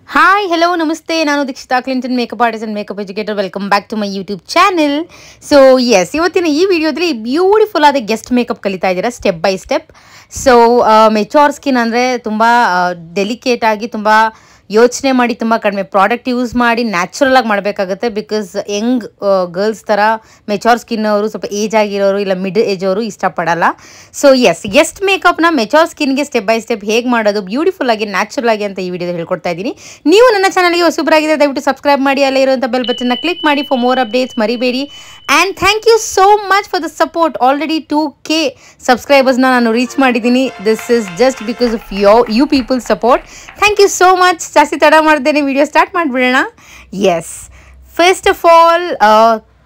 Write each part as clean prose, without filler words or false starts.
Hi, hello, namaste. Nanu Dikshita Clinton, makeup artist and makeup educator. Welcome back to my YouTube channel. So, yes, ಇವತ್ತಿನ ಈ ವಿಡಿಯೋದಲ್ಲಿ beautiful ಆದ guest makeup ಕಲಿತಾ ಇದ್ದೀರಾ step by step. So, mature skin ಅಂದರೆ ತುಂಬ delicate ಆಗಿ ತುಂಬ ಯೋಚನೆ ಮಾಡಿ ತುಂಬ ಕಡಿಮೆ ಪ್ರಾಡಕ್ಟ್ ಯೂಸ್ ಮಾಡಿ ನ್ಯಾಚುರಲ್ ಆಗಿ ಮಾಡಬೇಕಾಗುತ್ತೆ. ಬಿಕಾಸ್ ಯಂಗ್ ಗರ್ಲ್ಸ್ ಥರ ಮೆಚೂರ್ ಸ್ಕಿನ್ ಅವರು ಸ್ವಲ್ಪ ಏಜ್ ಆಗಿರೋರು ಇಲ್ಲ ಮಿಡ್ ಏಜ್ ಅವರು ಇಷ್ಟಪಡಲ್ಲ. ಸೊ ಎಸ್, ಗೆಸ್ಟ್ ಮೇಕಪ್ನ ಮೆಚೂರ್ ಸ್ಕಿನ್ಗೆ ಸ್ಟೆಪ್ ಬೈ ಸ್ಟೆಪ್ ಹೇಗೆ ಮಾಡೋದು ಬ್ಯೂಟಿಫುಲ್ ಆಗಿ ನ್ಯಾಚುರಲ್ ಆಗಿ ಅಂತ ಈ ವಿಡಿಯೋದಲ್ಲಿ ಹೇಳ್ಕೊಡ್ತಾ ಇದ್ದೀನಿ. ನೀವು ನನ್ನ ಚಾನಲ್ಗೆ ಹೊಸಬರಾಗಿದೆ ದಯವಿಟ್ಟು ಸಬ್ಸ್ಕ್ರೈಬ್ ಮಾಡಿ, ಅಲ್ಲೇ ಇರುವಂಥ ಬೆಲ್ ಬಟನ್ನ ಕ್ಲಿಕ್ ಮಾಡಿ ಫಾರ್ ಮೋರ್ ಅಪ್ಡೇಟ್ಸ್ ಮರಿಬೇಡಿ. And thank you so much for the support. Already 2K ಸಬ್ಸ್ಕ್ರೈಬರ್ಸ್ನ ನಾನು ರೀಚ್ ಮಾಡಿದ್ದೀನಿ. This is just because of you people support. Thank you so much. ಜಾಸ್ತಿ ತಡ ಮಾಡ್ದೇನೆ ವಿಡಿಯೋ ಸ್ಟಾರ್ಟ್ ಮಾಡಿಬಿಡೋಣ. Yes, first of all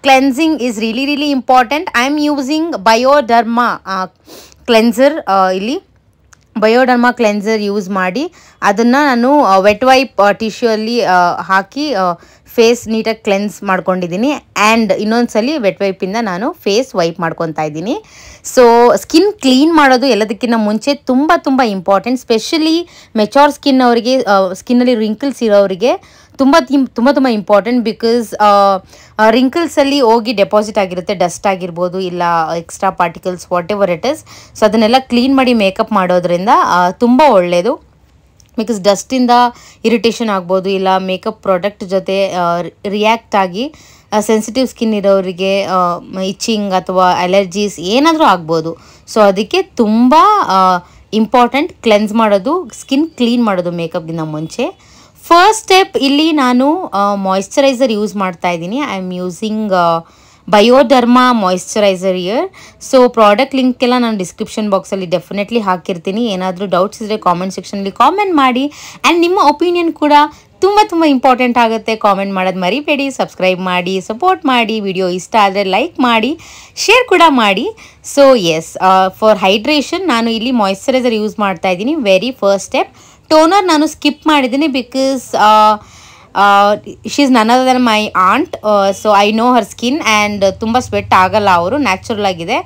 cleansing is really important. I am using Bioderma cleanser. ಇಲ್ಲಿ ಬಯೋಡರ್ಮಾ cleanser use ಮಾಡಿ ಅದನ್ನು ನಾನು ವೆಟ್ ವೈಪ್ ಟಿಶ್ಯೂ ಅಲ್ಲಿ ಹಾಕಿ face ನೀಟಾಗಿ ಕ್ಲೆನ್ಸ್ ಮಾಡ್ಕೊಂಡಿದ್ದೀನಿ. ಆ್ಯಂಡ್ ಇನ್ನೊಂದ್ಸಲಿ ವೆಟ್ ವೈಪಿಂದ ನಾನು ಫೇಸ್ ವೈಪ್ ಮಾಡ್ಕೊತಾ ಇದ್ದೀನಿ. ಸೊ ಸ್ಕಿನ್ ಕ್ಲೀನ್ ಮಾಡೋದು ಎಲ್ಲದಕ್ಕಿಂತ ಮುಂಚೆ ತುಂಬ ಇಂಪಾರ್ಟೆಂಟ್. ಸ್ಪೆಷಲಿ ಮೆಚೂರ್ ಸ್ಕಿನ್ ಅವರಿಗೆ, ಸ್ಕಿನ್ನಲ್ಲಿ ರಿಂಕಲ್ಸ್ ಇರೋರಿಗೆ ತುಂಬ ಇಂಪಾರ್ಟೆಂಟ್. ಬಿಕಾಸ್ ರಿಂಕಲ್ಸಲ್ಲಿ ಹೋಗಿ ಡೆಪಾಸಿಟ್ ಆಗಿರುತ್ತೆ, ಡಸ್ಟ್ ಆಗಿರ್ಬೋದು ಇಲ್ಲ extra particles, what ever it is. So ಅದನ್ನೆಲ್ಲ ಕ್ಲೀನ್ ಮಾಡಿ ಮೇಕಪ್ ಮಾಡೋದ್ರಿಂದ ತುಂಬ ಒಳ್ಳೆಯದು. ಬಿಕಾಸ್ ಡಸ್ಟಿಂದ ಇರಿಟೇಷನ್ ಆಗ್ಬೋದು ಇಲ್ಲ ಮೇಕಪ್ ಪ್ರಾಡಕ್ಟ್ ಜೊತೆ ರಿಯಾಕ್ಟ್ ಆಗಿ ಸೆನ್ಸಿಟಿವ್ ಸ್ಕಿನ್ ಇರೋರಿಗೆ ಇಚ್ಚಿಂಗ್ ಅಥವಾ ಅಲರ್ಜೀಸ್ ಏನಾದರೂ ಆಗ್ಬೋದು. ಸೊ ಅದಕ್ಕೆ ತುಂಬ ಇಂಪಾರ್ಟೆಂಟ್ ಕ್ಲೆನ್ಸ್ ಮಾಡೋದು, ಸ್ಕಿನ್ ಕ್ಲೀನ್ ಮಾಡೋದು ಮೇಕಪ್ಗಿಂತ ಮುಂಚೆ. ಫಸ್ಟ್ ಸ್ಟೆಪ್ ಇಲ್ಲಿ ನಾನು ಮಾಯಿಶ್ಚರೈಸರ್ ಯೂಸ್ ಮಾಡ್ತಾ ಇದ್ದೀನಿ. I am using Bioderma moisturiser here. So product link ಎಲ್ಲ ನಾನು ಡಿಸ್ಕ್ರಿಪ್ಷನ್ ಬಾಕ್ಸಲ್ಲಿ ಡೆಫಿನೆಟ್ಲಿ ಹಾಕಿರ್ತೀನಿ. ಏನಾದರೂ ಡೌಟ್ಸ್ ಇದ್ದರೆ ಕಾಮೆಂಟ್ ಸೆಕ್ಷನಲ್ಲಿ ಕಾಮೆಂಟ್ ಮಾಡಿ. ಆ್ಯಂಡ್ ನಿಮ್ಮ ಒಪಿನಿಯನ್ ಕೂಡ ತುಂಬ ಇಂಪಾರ್ಟೆಂಟ್ ಆಗುತ್ತೆ. ಕಾಮೆಂಟ್ ಮಾಡೋದು ಮರಿಬೇಡಿ, ಸಬ್ಸ್ಕ್ರೈಬ್ ಮಾಡಿ, ಸಪೋರ್ಟ್ ಮಾಡಿ. ವಿಡಿಯೋ ಇಷ್ಟ ಆದರೆ ಲೈಕ್ ಮಾಡಿ, ಶೇರ್ ಕೂಡ ಮಾಡಿ. ಸೊ ಎಸ್, ಫಾರ್ ಹೈಡ್ರೇಷನ್ ನಾನು ಇಲ್ಲಿ ಮಾಯಿಶ್ಚರೈಸರ್ ಯೂಸ್ ಮಾಡ್ತಾ ಇದ್ದೀನಿ. Very first step. ಟೋನರ್ ನಾನು ಸ್ಕಿಪ್ ಮಾಡಿದ್ದೀನಿ because she is none other than my aunt. So I know her skin and ತುಂಬ ಸ್ವೆಟ್ ಆಗಲ್ಲ, ಅವರು ನ್ಯಾಚುರಲ್ ಆಗಿದೆ.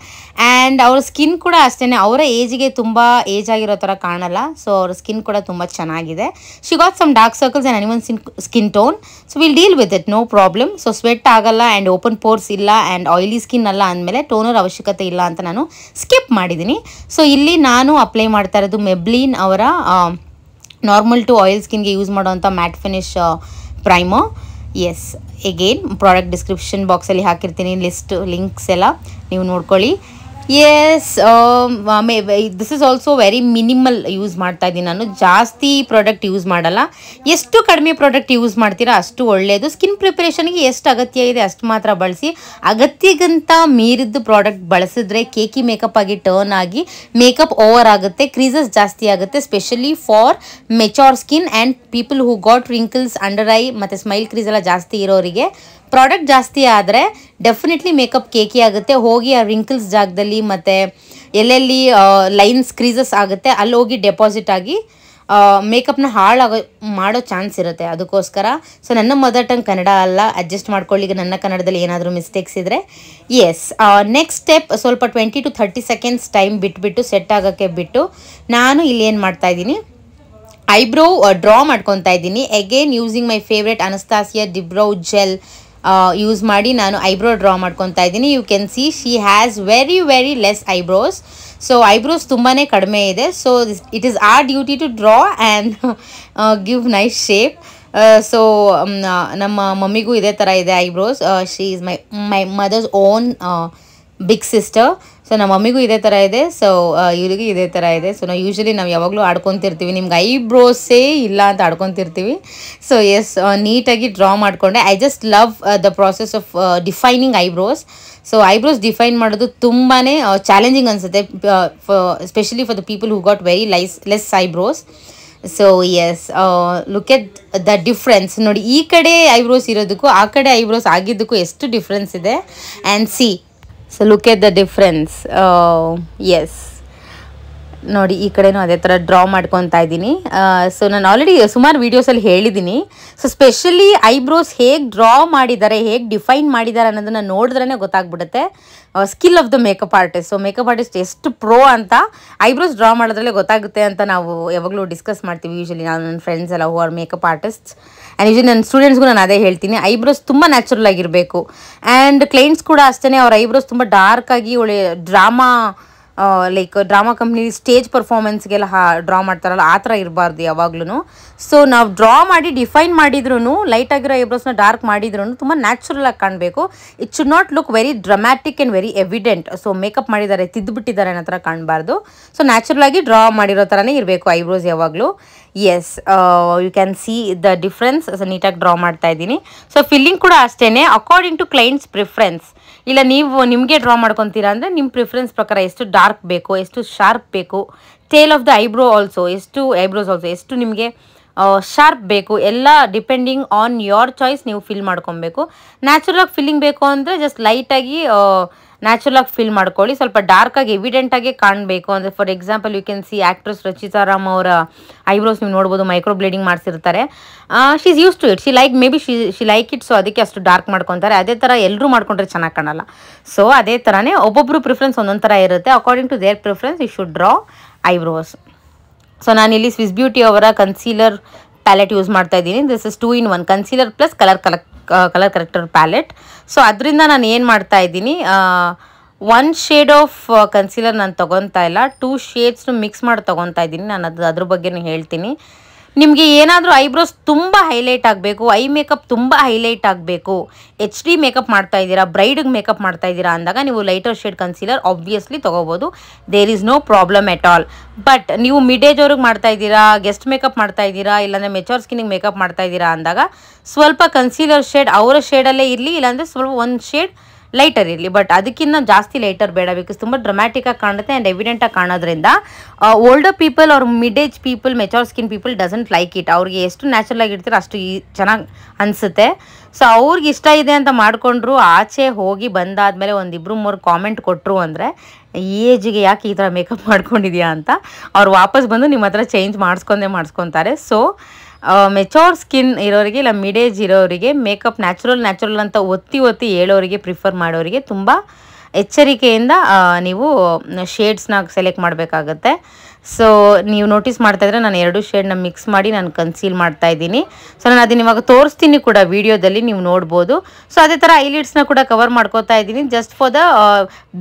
ಆ್ಯಂಡ್ ಅವ್ರ ಸ್ಕಿನ್ ಕೂಡ ಅಷ್ಟೇ, ಅವರ ಏಜಿಗೆ ತುಂಬ ಏಜ್ ಆಗಿರೋ ಥರ ಕಾಣಲ್ಲ. ಸೊ ಅವ್ರ ಸ್ಕಿನ್ ಕೂಡ ತುಂಬ ಚೆನ್ನಾಗಿದೆ. She got some dark circles and uneven skin tone. So will deal with it, no problem. So sweat ಆಗಲ್ಲ ಆ್ಯಂಡ್ ಓಪನ್ ಪೋರ್ಸ್ ಇಲ್ಲ ಆ್ಯಂಡ್ ಆಯಿಲಿ ಸ್ಕಿನ್ ಅಲ್ಲ ಅಂದಮೇಲೆ ಟೋನರ್ ಅವಶ್ಯಕತೆ ಇಲ್ಲ ಅಂತ ನಾನು ಸ್ಕಿಪ್ ಮಾಡಿದ್ದೀನಿ. ಸೊ ಇಲ್ಲಿ ನಾನು ಅಪ್ಲೈ ಮಾಡ್ತಾ ಇರೋದು ಮೆಬ್ಲಿನ್ ಅವರ ನಾರ್ಮಲ್ ಟು ಆಯಿಲ್ ಸ್ಕಿನ್ಗೆ ಯೂಸ್ ಮಾಡೋವಂಥ matte finish primer. Yes, again product description ಬಾಕ್ಸಲ್ಲಿ ಹಾಕಿರ್ತೀನಿ ಲಿಂಕ್ಸ್ ಎಲ್ಲ, ನೀವು ನೋಡ್ಕೊಳ್ಳಿ. Yes, this is also very minimal use ಮಾಡ್ತಾ ಇದ್ದೀನಿ ನಾನು. ಜಾಸ್ತಿ ಪ್ರಾಡಕ್ಟ್ ಯೂಸ್ ಮಾಡಲ್ಲ. ಎಷ್ಟು ಕಡಿಮೆ ಪ್ರಾಡಕ್ಟ್ ಯೂಸ್ ಮಾಡ್ತೀರಾ ಅಷ್ಟು ಒಳ್ಳೆಯದು. ಸ್ಕಿನ್ ಪ್ರಿಪರೇಷನ್ಗೆ ಎಷ್ಟು ಅಗತ್ಯ ಇದೆ ಅಷ್ಟು ಮಾತ್ರ ಬಳಸಿ. ಅಗತ್ಯಕ್ಕಿಂತ ಮೀರಿದ್ದು ಪ್ರಾಡಕ್ಟ್ ಬಳಸಿದ್ರೆ ಕೇಕಿ ಮೇಕಪ್ ಆಗಿ ಟರ್ನ್ ಆಗಿ ಮೇಕಪ್ ಓವರ್ ಆಗುತ್ತೆ, ಕ್ರೀಸಸ್ ಜಾಸ್ತಿ ಆಗುತ್ತೆ. Specially for mature skin and people who got wrinkles, under I ಮತ್ತು ಸ್ಮೈಲ್ ಕ್ರೀಸ್ ಎಲ್ಲ ಜಾಸ್ತಿ ಇರೋರಿಗೆ ಪ್ರಾಡಕ್ಟ್ ಜಾಸ್ತಿ ಆದರೆ ಡೆಫಿನೆಟ್ಲಿ ಮೇಕಪ್ ಕೇಕಿ ಆಗುತ್ತೆ. ಹೋಗಿ ಆ ರಿಂಕಲ್ಸ್ ಜಾಗದಲ್ಲಿ ಮತ್ತು ಎಲ್ಲೆಲ್ಲಿ ಲೈನ್ಸ್ ಕ್ರೀಸಸ್ ಆಗುತ್ತೆ ಅಲ್ಲಿ ಹೋಗಿ ಡೆಪಾಸಿಟ್ ಆಗಿ ಮೇಕಪ್ನ ಮಾಡೋ ಚಾನ್ಸ್ ಇರುತ್ತೆ. ಅದಕ್ಕೋಸ್ಕರ ಸೊ ನನ್ನ ಮದರ್ ಟಂಗ್ ಕನ್ನಡ ಅಲ್ಲ, ಅಡ್ಜಸ್ಟ್ ಮಾಡ್ಕೊಳ್ಳಿ ನನ್ನ ಕನ್ನಡದಲ್ಲಿ ಏನಾದರೂ ಮಿಸ್ಟೇಕ್ಸ್ ಇದ್ದರೆ. ಎಸ್, ನೆಕ್ಸ್ಟ್ ಸ್ಟೆಪ್ ಸ್ವಲ್ಪ 20 to 30 ಸೆಕೆಂಡ್ಸ್ ಟೈಮ್ ಬಿಟ್ಟು ಸೆಟ್ ಆಗೋಕ್ಕೆ ಬಿಟ್ಟು ನಾನು ಇಲ್ಲಿ ಏನು ಮಾಡ್ತಾಯಿದ್ದೀನಿ, ಐಬ್ರೋ ಡ್ರಾ ಮಾಡ್ಕೊತಾ ಇದ್ದೀನಿ. Again using my favourite Anastasia dipbrow gel use ಮಾಡಿ ನಾನು ಐಬ್ರೋ ಡ್ರಾ ಮಾಡ್ಕೊತಾ ಇದ್ದೀನಿ. You can see she has very less eyebrows. So eyebrows ತುಂಬಾ ಕಡಿಮೆ ಇದೆ. So it is our duty to draw and give nice shape. So ನಮ್ಮ ಮಮ್ಮಿಗೂ ಇದೇ ಥರ ಇದೆ eyebrows. She is my mother's own big sister. So ನಮ್ಮ ಮಮ್ಮಿಗೂ ಇದೇ ಥರ ಇದೆ. ಸೊ ಇವರಿಗೂ ಇದೇ ಥರ ಇದೆ. ಸೊ ನಾವು ಯಾವಾಗಲೂ ಆಡ್ಕೊತಿರ್ತೀವಿ, ನಿಮ್ಗೆ ಐಬ್ರೋಸೇ ಇಲ್ಲ ಅಂತ ಆಡ್ಕೊತಿರ್ತೀವಿ. ಸೊ ಎಸ್, ನೀಟಾಗಿ ಡ್ರಾ ಮಾಡಿಕೊಂಡೆ. I just love the process of defining eyebrows. So eyebrows define ಮಾಡೋದು ತುಂಬಾ ಚಾಲೆಂಜಿಂಗ್ ಅನಿಸುತ್ತೆ, especially for the people who got very less eyebrows. So yes, look at the difference. ನೋಡಿ, ಈ ಕಡೆ ಐಬ್ರೋಸ್ ಇರೋದಕ್ಕೂ ಆ ಕಡೆ ಐಬ್ರೋಸ್ ಆಗಿದ್ದಕ್ಕೂ ಎಷ್ಟು ಡಿಫ್ರೆನ್ಸ್ ಇದೆ. And C, so look at the difference. Yes, ನೋಡಿ ಈ ಕಡೆನೂ ಅದೇ ಥರ ಡ್ರಾ ಮಾಡ್ಕೊತಾ ಇದ್ದೀನಿ. ಸೊ ನಾನು ಆಲ್ರೆಡಿ ಸುಮಾರು ವೀಡಿಯೋಸಲ್ಲಿ ಹೇಳಿದ್ದೀನಿ. ಸೊ ಸ್ಪೆಷಲಿ ಐಬ್ರೋಸ್ ಹೇಗೆ ಡ್ರಾ ಮಾಡಿದ್ದಾರೆ, ಹೇಗೆ ಡಿಫೈನ್ ಮಾಡಿದ್ದಾರೆ ಅನ್ನೋದನ್ನು ನೋಡಿದ್ರೇ ಗೊತ್ತಾಗ್ಬಿಡುತ್ತೆ skill of the makeup artist. So makeup artist ಎಷ್ಟು ಪ್ರೋ ಅಂತ ಐಬ್ರೋಸ್ ಡ್ರಾ ಮಾಡೋದ್ರಲ್ಲೇ ಗೊತ್ತಾಗುತ್ತೆ ಅಂತ ನಾವು ಯಾವಾಗಲೂ ಡಿಸ್ಕಸ್ ಮಾಡ್ತೀವಿ. ಯೂಶಲಿ ನಾನು ನನ್ನ ಫ್ರೆಂಡ್ಸ್ ಎಲ್ಲ who are makeup artists and usually ನನ್ನ ಸ್ಟೂಡೆಂಟ್ಸ್ಗೂ ನಾನು ಅದೇ ಹೇಳ್ತೀನಿ, ಐಬ್ರೋಸ್ ತುಂಬ ನ್ಯಾಚುರಲ್ ಆಗಿರಬೇಕು. ಆ್ಯಂಡ್ ಕ್ಲೈಂಟ್ಸ್ ಕೂಡ ಅಷ್ಟೇ, ಅವ್ರ ಐಬ್ರೋಸ್ ತುಂಬ ಡಾರ್ಕಾಗಿ ಒಳ್ಳೆ ಡ್ರಾಮಾ ಕಂಪ್ನಿ ಸ್ಟೇಜ್ ಪರ್ಫಾರ್ಮೆನ್ಸ್ಗೆಲ್ಲ ಡ್ರಾ ಮಾಡ್ತಾರಲ್ಲ ಆ ಥರ ಇರಬಾರ್ದು ಯಾವಾಗ್ಲೂ. ಸೊ ನಾವು ಡ್ರಾ ಮಾಡಿ ಡಿಫೈನ್ ಮಾಡಿದ್ರೂ, ಲೈಟಾಗಿರೋ ಐಬ್ರೋಸ್ನ ಡಾರ್ಕ್ ಮಾಡಿದ್ರೂ ತುಂಬ ನ್ಯಾಚುರಲ್ ಆಗಿ ಕಾಣಬೇಕು. It should not look very dramatic and very evident. So makeup ಮಾಡಿದ್ದಾರೆ, ತಿದ್ದುಬಿಟ್ಟಿದ್ದಾರೆ ಅನ್ನೋ ಥರ ಕಾಣಬಾರ್ದು. ಸೊ ನ್ಯಾಚುರಲ್ ಆಗಿ ಡ್ರಾ ಮಾಡಿರೋ ಥರನೇ ಇರಬೇಕು ಐಬ್ರೋಸ್ ಯಾವಾಗಲೂ. Yes, you can see the difference. So ನೀಟಾಗಿ ಡ್ರಾ ಮಾಡ್ತಾ ಇದ್ದೀನಿ. ಸೊ ಫಿಲ್ಲಿಂಗ್ ಕೂಡ ಅಷ್ಟೇ ಅಕಾರ್ಡಿಂಗ್ ಟು ಕ್ಲೈಂಟ್ಸ್ ಪ್ರಿಫರೆನ್ಸ್. ಇಲ್ಲ ನೀವು ನಿಮಗೆ ಡ್ರಾ ಮಾಡ್ಕೊತೀರಾ ಅಂದರೆ ನಿಮ್ಮ ಪ್ರಿಫರೆನ್ಸ್ ಪ್ರಕಾರ ಎಷ್ಟು ಡಾರ್ಕ್ ಬೇಕು, ಎಷ್ಟು ಶಾರ್ಪ್ ಬೇಕು, tail of the eyebrows also ಎಷ್ಟು ನಿಮಗೆ ಶಾರ್ಪ್ ಬೇಕು, ಎಲ್ಲ ಡಿಪೆಂಡಿಂಗ್ ಆನ್ ಯೋರ್ ಚಾಯ್ಸ್ ನೀವು ಫಿಲ್ ಮಾಡ್ಕೊಬೇಕು. ನ್ಯಾಚುರಲಾಗಿ ಫಿಲ್ಲಿಂಗ್ ಬೇಕು ಅಂದರೆ ಜಸ್ಟ್ ಲೈಟಾಗಿ ನ್ಯಾಚುರಲಾಗಿ ಫಿಲ್ ಮಾಡ್ಕೊಳ್ಳಿ. ಸ್ವಲ್ಪ ಡಾರ್ಕಾಗಿ ಎವಿಡೆಂಟಾಗಿ ಕಾಣಬೇಕು ಅಂದರೆ for example you can see actress Rachita Ram ಅವರ ಐಬ್ರೋಸ್ ನೀವು ನೋಡ್ಬೋದು, ಮೈಕ್ರೋ ಬ್ಲೇಡಿಂಗ್ ಮಾಡಿಸಿರ್ತಾರೆ. She is use to it, she like it. So ಅದಕ್ಕೆ ಅಷ್ಟು ಡಾರ್ಕ್ ಮಾಡ್ಕೊತಾರೆ. ಅದೇ ಥರ ಎಲ್ಲರೂ ಮಾಡ್ಕೊಂಡ್ರೆ ಚೆನ್ನಾಗಿ ಕಾಣಲ್ಲ. ಸೊ ಅದೇ ಥರನೇ ಒಬ್ಬೊಬ್ಬರು ಪ್ರಿಫರೆನ್ಸ್ ಒಂದೊಂದು ಥರ ಇರುತ್ತೆ. According to their preference you should draw eyebrows. So ನಾನಿಲ್ಲಿ ಸ್ವಿಸ್ ಬ್ಯೂಟಿ ಅವರ ಕನ್ಸೀಲರ್ ಪ್ಯಾಲೆಟ್ ಯೂಸ್ ಮಾಡ್ತಾ ಇದ್ದೀನಿ. This is 2-in-1 concealer plus colour corrector palette. So ಅದರಿಂದ ನಾನು ಏನು ಮಾಡ್ತಾ ಇದ್ದೀನಿ, 1 ಶೇಡ್ ಆಫ್ ಕನ್ಸೀಲರ್ ನಾನು ತೊಗೊತಾ ಇಲ್ಲ, 2 ಶೇಡ್ಸ್ನು ಮಿಕ್ಸ್ ಮಾಡಿ ತೊಗೊತಾ ಇದ್ದೀನಿ. ನಾನು ಅದ್ರ ಬಗ್ಗೆನೇ ಹೇಳ್ತೀನಿ. ನಿಮಗೆ ಏನಾದರೂ ಐಬ್ರೋಸ್ ತುಂಬ ಹೈಲೈಟ್ ಆಗಬೇಕು, ಐ ಮೇಕಪ್ ತುಂಬ ಹೈಲೈಟ್ ಆಗಬೇಕು, HD ಮೇಕಪ್ ಮಾಡ್ತಾ ಇದ್ದೀರಾ, ಬ್ರೈಡಿಗೆ ಮೇಕಪ್ ಮಾಡ್ತಾ ಇದ್ದೀರಾ ಅಂದಾಗ ನೀವು ಲೈಟರ್ ಶೇಡ್ ಕನ್ಸೀಲರ್ ಆಬ್ವಿಯಸ್ಲಿ ತೊಗೋಬೋದು. There is no problem at all. But ನೀವು ಮಿಡ್ ಏಜ್ ಅವ್ರಿಗೆ ಮಾಡ್ತಾ ಇದ್ದೀರಾ, ಗೆಸ್ಟ್ ಮೇಕಪ್ ಮಾಡ್ತಾ ಇದ್ದೀರಾ, ಇಲ್ಲಾಂದರೆ ಮೆಚೂರ್ ಸ್ಕಿನ್ನಿಗೆ ಮೇಕಪ್ ಮಾಡ್ತಾ ಇದ್ದೀರಾ ಅಂದಾಗ ಸ್ವಲ್ಪ ಕನ್ಸೀಲರ್ ಶೇಡ್ ಅವರ ಶೇಡಲ್ಲೇ ಇರಲಿ, ಇಲ್ಲಾಂದರೆ ಸ್ವಲ್ಪ 1 ಶೇಡ್ ಲೈಟರ್ ಇರಲಿ. ಬಟ್ ಅದಕ್ಕಿಂತ ಜಾಸ್ತಿ ಲೈಟರ್ ಬೇಡ, ಬಿಕಾಸ್ ತುಂಬ ಡ್ರಮ್ಯಾಟಿಕಾಗಿ ಕಾಣುತ್ತೆ ಆ್ಯಂಡ್ ಎವಿಡೆಂಟಾಗಿ ಕಾಣೋದ್ರಿಂದ ಓಲ್ಡರ್ ಪೀಪಲ್ ಅವ್ರ mid age people, mature skin people doesn't like it. ಅವ್ರಿಗೆ ಎಷ್ಟು ನ್ಯಾಚುರಲ್ ಆಗಿರ್ತೀರೋ ಅಷ್ಟು ಚೆನ್ನಾಗಿ ಅನಿಸುತ್ತೆ. ಸೊ ಅವ್ರಿಗೆ ಇಷ್ಟ ಇದೆ ಅಂತ ಮಾಡಿಕೊಂಡ್ರು, ಆಚೆ ಹೋಗಿ ಬಂದಾದಮೇಲೆ 1-2-3 ಕಾಮೆಂಟ್ ಕೊಟ್ಟರು ಅಂದರೆ ಈ ಏಜಿಗೆ ಯಾಕೆ ಈ ಥರ ಮೇಕಪ್ ಮಾಡ್ಕೊಂಡಿದ್ಯಾ ಅಂತ ಅವ್ರು ವಾಪಸ್ ಬಂದು ನಿಮ್ಮ ಹತ್ರ ಚೇಂಜ್ ಮಾಡಿಸ್ಕೊತಾರೆ. ಸೊ ಮೆಚೂರ್ ಸ್ಕಿನ್ ಇರೋರಿಗೆ ಇಲ್ಲ ಮಿಡ್ ಏಜ್ ಇರೋರಿಗೆ ಮೇಕಪ್ ನ್ಯಾಚುರಲ್ ಅಂತ ಒತ್ತಿ ಹೇಳೋರಿಗೆ, ಪ್ರಿಫರ್ ಮಾಡೋರಿಗೆ ತುಂಬ ಎಚ್ಚರಿಕೆಯಿಂದ ನೀವು ಶೇಡ್ಸ್ನ ಸೆಲೆಕ್ಟ್ ಮಾಡಬೇಕಾಗತ್ತೆ. ಸೊ ನೀವು ನೋಟಿಸ್ ಮಾಡ್ತಾ ಇದ್ರೆ ನಾನು 2 ಶೇಡ್ನ ಮಿಕ್ಸ್ ಮಾಡಿ ನಾನು ಕನ್ಸೀಲ್ ಮಾಡ್ತಾ ಇದ್ದೀನಿ. ಸೊ ನಾನು ಅದನ್ನ ಇವಾಗ ತೋರಿಸ್ತೀನಿ ಕೂಡ ವಿಡಿಯೋದಲ್ಲಿ ನೀವು ನೋಡ್ಬೋದು. ಸೊ ಅದೇ ಥರ ಐಲಿಡ್ಸ್ನ ಕೂಡ ಕವರ್ ಮಾಡ್ಕೋತಾ ಇದ್ದೀನಿ just for the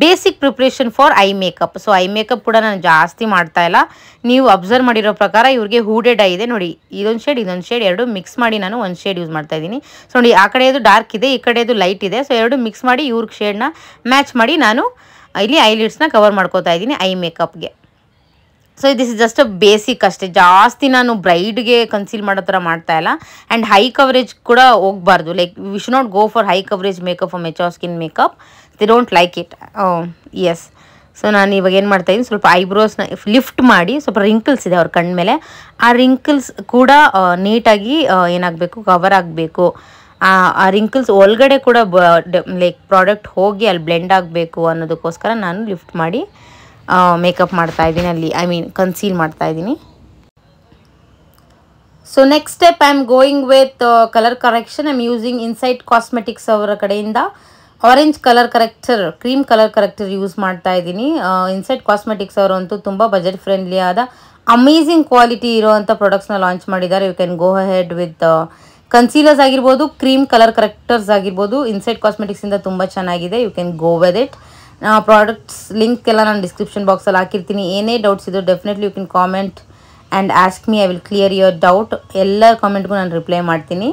basic preparation for I makeup. So I makeup ಕೂಡ ನಾನು ಜಾಸ್ತಿ ಮಾಡ್ತಾ ಇಲ್ಲ. ನೀವು ಅಬ್ಸರ್ವ್ ಮಾಡಿರೋ ಪ್ರಕಾರ ಇವ್ರಿಗೆ ಹೂಡೆಡ್ ಐ ಇದೆ ನೋಡಿ, ಇದೊಂದು ಶೇಡ್ 2 ಮಿಕ್ಸ್ ಮಾಡಿ ನಾನು 1 ಶೇಡ್ ಯೂಸ್ ಮಾಡ್ತಾ ಇದ್ದೀನಿ. ಸೊ ನೋಡಿ ಆ ಕಡೆಯದು ಡಾರ್ಕ್ ಇದೆ, ಈ ಕಡೆಯದು ಲೈಟ್ ಇದೆ. ಸೊ 2 ಮಿಕ್ಸ್ ಮಾಡಿ ಇವ್ರಿಗೆ ಶೇಡ್ನ ಮ್ಯಾಚ್ ಮಾಡಿ ನಾನು ಇಲ್ಲಿ ಐಲಿಡ್ಸ್ನ ಕವರ್ ಮಾಡ್ಕೋತಾ ಇದ್ದೀನಿ ಐ ಮೇಕಪ್ಗೆ. So this is just a basic ಅಷ್ಟೇ, ಜಾಸ್ತಿ ನಾನು ಬ್ರೈಡ್ಗೆ ಕನ್ಸೀಲ್ ಮಾಡೋ ಥರ ಮಾಡ್ತಾ ಇಲ್ಲ. ಆ್ಯಂಡ್ ಹೈ ಕವರೇಜ್ ಕೂಡ ಹೋಗಬಾರ್ದು. Like we should not go for high coverage makeup for mature skin makeup, they don't like it. Yes, so ನಾನು ಇವಾಗ ಏನು ಮಾಡ್ತಾಯಿದ್ದೀನಿ, ಸ್ವಲ್ಪ ಐಬ್ರೋಸ್ನ ಲಿಫ್ಟ್ ಮಾಡಿ, ಸ್ವಲ್ಪ ರಿಂಕಲ್ಸ್ ಇದೆ ಅವ್ರ ಕಣ್ಣ ಮೇಲೆ, ಆ ರಿಂಕಲ್ಸ್ ಕೂಡ ನೀಟಾಗಿ ಏನಾಗಬೇಕು, ಕವರ್ ಆಗಬೇಕು. ಆ ರಿಂಕಲ್ಸ್ ಒಳಗಡೆ ಕೂಡ ಲೈಕ್ ಪ್ರಾಡಕ್ಟ್ ಹೋಗಿ ಅಲ್ಲಿ ಬ್ಲೆಂಡ್ ಆಗಬೇಕು ಅನ್ನೋದಕ್ಕೋಸ್ಕರ ನಾನು ಲಿಫ್ಟ್ ಮಾಡಿ ಮೇಕಪ್ ಮಾಡ್ತಾ ಇದ್ದೀನಿ, ಅಲ್ಲಿ ಕನ್ಸೀಲ್ ಮಾಡ್ತಾ ಇದ್ದೀನಿ. So next step I am going with colour correction. I am using Insight Cosmetics ಅವರ ಕಡೆಯಿಂದ orange colour corrector, cream colour corrector use ಮಾಡ್ತಾ ಇದ್ದೀನಿ. ಇನ್ಸೈಟ್ ಕಾಸ್ಮೆಟಿಕ್ಸ್ ಅವರಂತೂ ತುಂಬ ಬಜೆಟ್ ಫ್ರೆಂಡ್ಲಿ ಆದ ಅಮೇಝಿಂಗ್ ಕ್ವಾಲಿಟಿ ಇರೋವಂಥ ಪ್ರಾಡಕ್ಟ್ಸ್ನ ಲಾಂಚ್ ಮಾಡಿದ್ದಾರೆ. You can go ahead with concealers ಆಗಿರ್ಬೋದು, ಕ್ರೀಮ್ ಕಲರ್ ಕರೆಕ್ಟರ್ಸ್ ಆಗಿರ್ಬೋದು. ಇನ್ಸೈಟ್ ಕಾಸ್ಮೆಟಿಕ್ಸಿಂದ ತುಂಬ ಚೆನ್ನಾಗಿದೆ, you can go with it. Products link ಎಲ್ಲ ನಾನು ಡಿಸ್ಕ್ರಿಪ್ಷನ್ ಬಾಕ್ಸಲ್ಲಿ ಹಾಕಿರ್ತೀನಿ. ಏನೇ ಡೌಟ್ಸ್ ಇದ್ರು definitely you can comment and ask me, I will clear your doubt. ಎಲ್ಲ ಕಾಮೆಂಟ್ಗೂ ನಾನು ರಿಪ್ಲೈ ಮಾಡ್ತೀನಿ.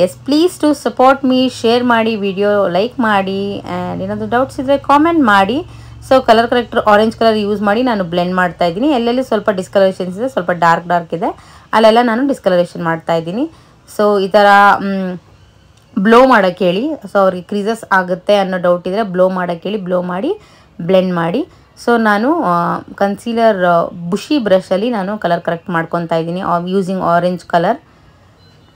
Yes, please to support me, share ಮಾಡಿ, ವಿಡಿಯೋ ಲೈಕ್ ಮಾಡಿ, ಆ್ಯಂಡ್ ಏನಾದರೂ ಡೌಟ್ಸ್ ಇದ್ದರೆ ಕಾಮೆಂಟ್ ಮಾಡಿ. So colour corrector orange colour use ಮಾಡಿ ನಾನು ಬ್ಲೆಂಡ್ ಮಾಡ್ತಾ ಇದ್ದೀನಿ. ಎಲ್ಲೆಲ್ಲಿ ಸ್ವಲ್ಪ ಡಿಸ್ಕಲರೇಷನ್ಸ್ ಇದೆ, ಸ್ವಲ್ಪ ಡಾರ್ಕ್ ಇದೆ, ಅಲ್ಲೆಲ್ಲ ನಾನು ಡಿಸ್ಕಲರೇಷನ್ ಮಾಡ್ತಾ ಇದ್ದೀನಿ. ಸೊ ಈ ಥರ ಬ್ಲೋ ಮಾಡೋಕ್ಕೆ ಹೇಳಿ. ಸೊ ಅವ್ರಿಗೆ ಕ್ರೀಸಸ್ ಆಗುತ್ತೆ ಅನ್ನೋ ಡೌಟ್ ಇದ್ದರೆ ಬ್ಲೋ ಮಾಡೋಕ್ಕೆ ಹೇಳಿ, ಬ್ಲೋ ಮಾಡಿ ಬ್ಲೆಂಡ್ ಮಾಡಿ. ಸೊ ನಾನು ಕನ್ಸೀಲರ್ ಬುಷಿ ಬ್ರಷಲ್ಲಿ ನಾನು ಕಲರ್ ಕರೆಕ್ಟ್ ಮಾಡ್ಕೊತಾ ಇದ್ದೀನಿ using orange colour.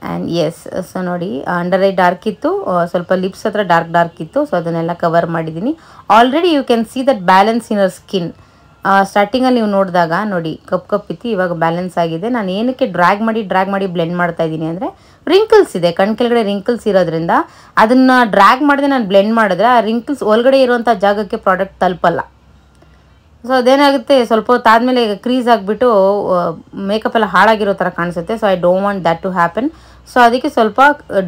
And yes, so ನೋಡಿ ಅಂಡರ್ ಐ ಡಾರ್ಕ್ ಇತ್ತು, ಸ್ವಲ್ಪ ಲಿಪ್ಸ್ ಹತ್ರ ಡಾರ್ಕ್ ಇತ್ತು. ಸೊ ಅದನ್ನೆಲ್ಲ ಕವರ್ ಮಾಡಿದ್ದೀನಿ. Already you can see that balance in our skin. ಸ್ಟಾರ್ಟಿಂಗಲ್ಲಿ ನೀವು ನೋಡಿದಾಗ ನೋಡಿ ಕಪ್ ಇತ್ತು, ಇವಾಗ ಬ್ಯಾಲೆನ್ಸ್ ಆಗಿದೆ. ನಾನು ಏನಕ್ಕೆ ಡ್ರ್ಯಾಗ್ ಮಾಡಿ ಬ್ಲೆಂಡ್ ಮಾಡ್ತಾ ಇದ್ದೀನಿ ಅಂದರೆ ರಿಂಕಲ್ಸ್ ಇದೆ, ಕಣ್ ಕೆಳಗಡೆ ರಿಂಕಲ್ಸ್ ಇರೋದ್ರಿಂದ ಅದನ್ನು ಡ್ರ್ಯಾಗ್ ಮಾಡಿದೆ ನಾನು ಬ್ಲೆಂಡ್ ಮಾಡಿದ್ರೆ ಆ ರಿಂಕಲ್ಸ್ ಒಳಗಡೆ ಇರುವಂಥ ಜಾಗಕ್ಕೆ ಪ್ರಾಡಕ್ಟ್ ತಲುಪಲ್ಲ. ಸೊ ಅದೇನಾಗುತ್ತೆ, ಸ್ವಲ್ಪ ಹೊತ್ತಾದಮೇಲೆ ಕ್ರೀಸ್ ಆಗಿಬಿಟ್ಟು ಮೇಕಪ್ ಎಲ್ಲ ಹಾಳಾಗಿರೋ ಥರ ಕಾಣಿಸುತ್ತೆ. So I don't want that to happen. So ಅದಕ್ಕೆ ಸ್ವಲ್ಪ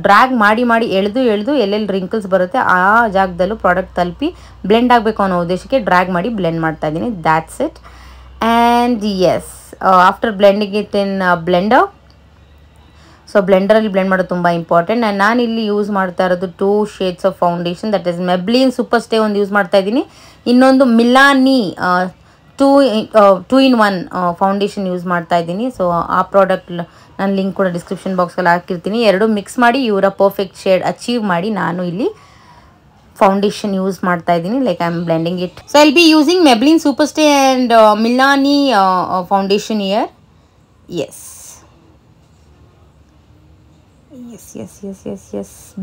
ಡ್ರ್ಯಾಗ್ ಮಾಡಿ ಎಳೆದು ಎಲ್ಲೆಲ್ಲಿ ರಿಂಕಲ್ಸ್ ಬರುತ್ತೆ ಆ ಜಾಗದಲ್ಲೂ ಪ್ರಾಡಕ್ಟ್ ತಲುಪಿ ಬ್ಲೆಂಡ್ ಆಗಬೇಕು ಅನ್ನೋ ಉದ್ದೇಶಕ್ಕೆ ಡ್ರ್ಯಾಗ್ ಮಾಡಿ ಬ್ಲೆಂಡ್ ಮಾಡ್ತಾ ಇದ್ದೀನಿ. That's it. And yes, after blending it in blender. So ಬ್ಲೆಂಡರಲ್ಲಿ ಬ್ಲೆಂಡ್ ಮಾಡೋದು ತುಂಬ ಇಂಪಾರ್ಟೆಂಟ್. ಆ್ಯಂಡ್ ನಾನು ಇಲ್ಲಿ ಯೂಸ್ ಮಾಡ್ತಾ ಇರೋದು 2 shades of foundation. That is ಮೆಬ್ಲಿನ್ super stay ಒಂದು ಯೂಸ್ ಮಾಡ್ತಾ ಇದ್ದೀನಿ, ಇನ್ನೊಂದು ಮಿಲಾನಿ 2 in 1 ಫೌಂಡೇಶನ್ ಯೂಸ್ ಮಾಡ್ತಾ ಇದ್ದೀನಿ. ಸೊ ಆ ಪ್ರಾಡಕ್ಟ್ ನಾನು ಲಿಂಕ್ ಕೂಡ ಡಿಸ್ಕ್ರಿಪ್ಷನ್ ಬಾಕ್ಸಲ್ಲಿ ಹಾಕಿರ್ತೀನಿ. ಎರಡು ಮಿಕ್ಸ್ ಮಾಡಿ ಇವರ ಪರ್ಫೆಕ್ಟ್ ಶೇಡ್ ಅಚೀವ್ ಮಾಡಿ ನಾನು ಇಲ್ಲಿ ಫೌಂಡೇಶನ್ ಯೂಸ್ ಮಾಡ್ತಾ ಇದ್ದೀನಿ. Like I am blending it. So I will be using Maybelline super stay and Milani foundation here. Yes,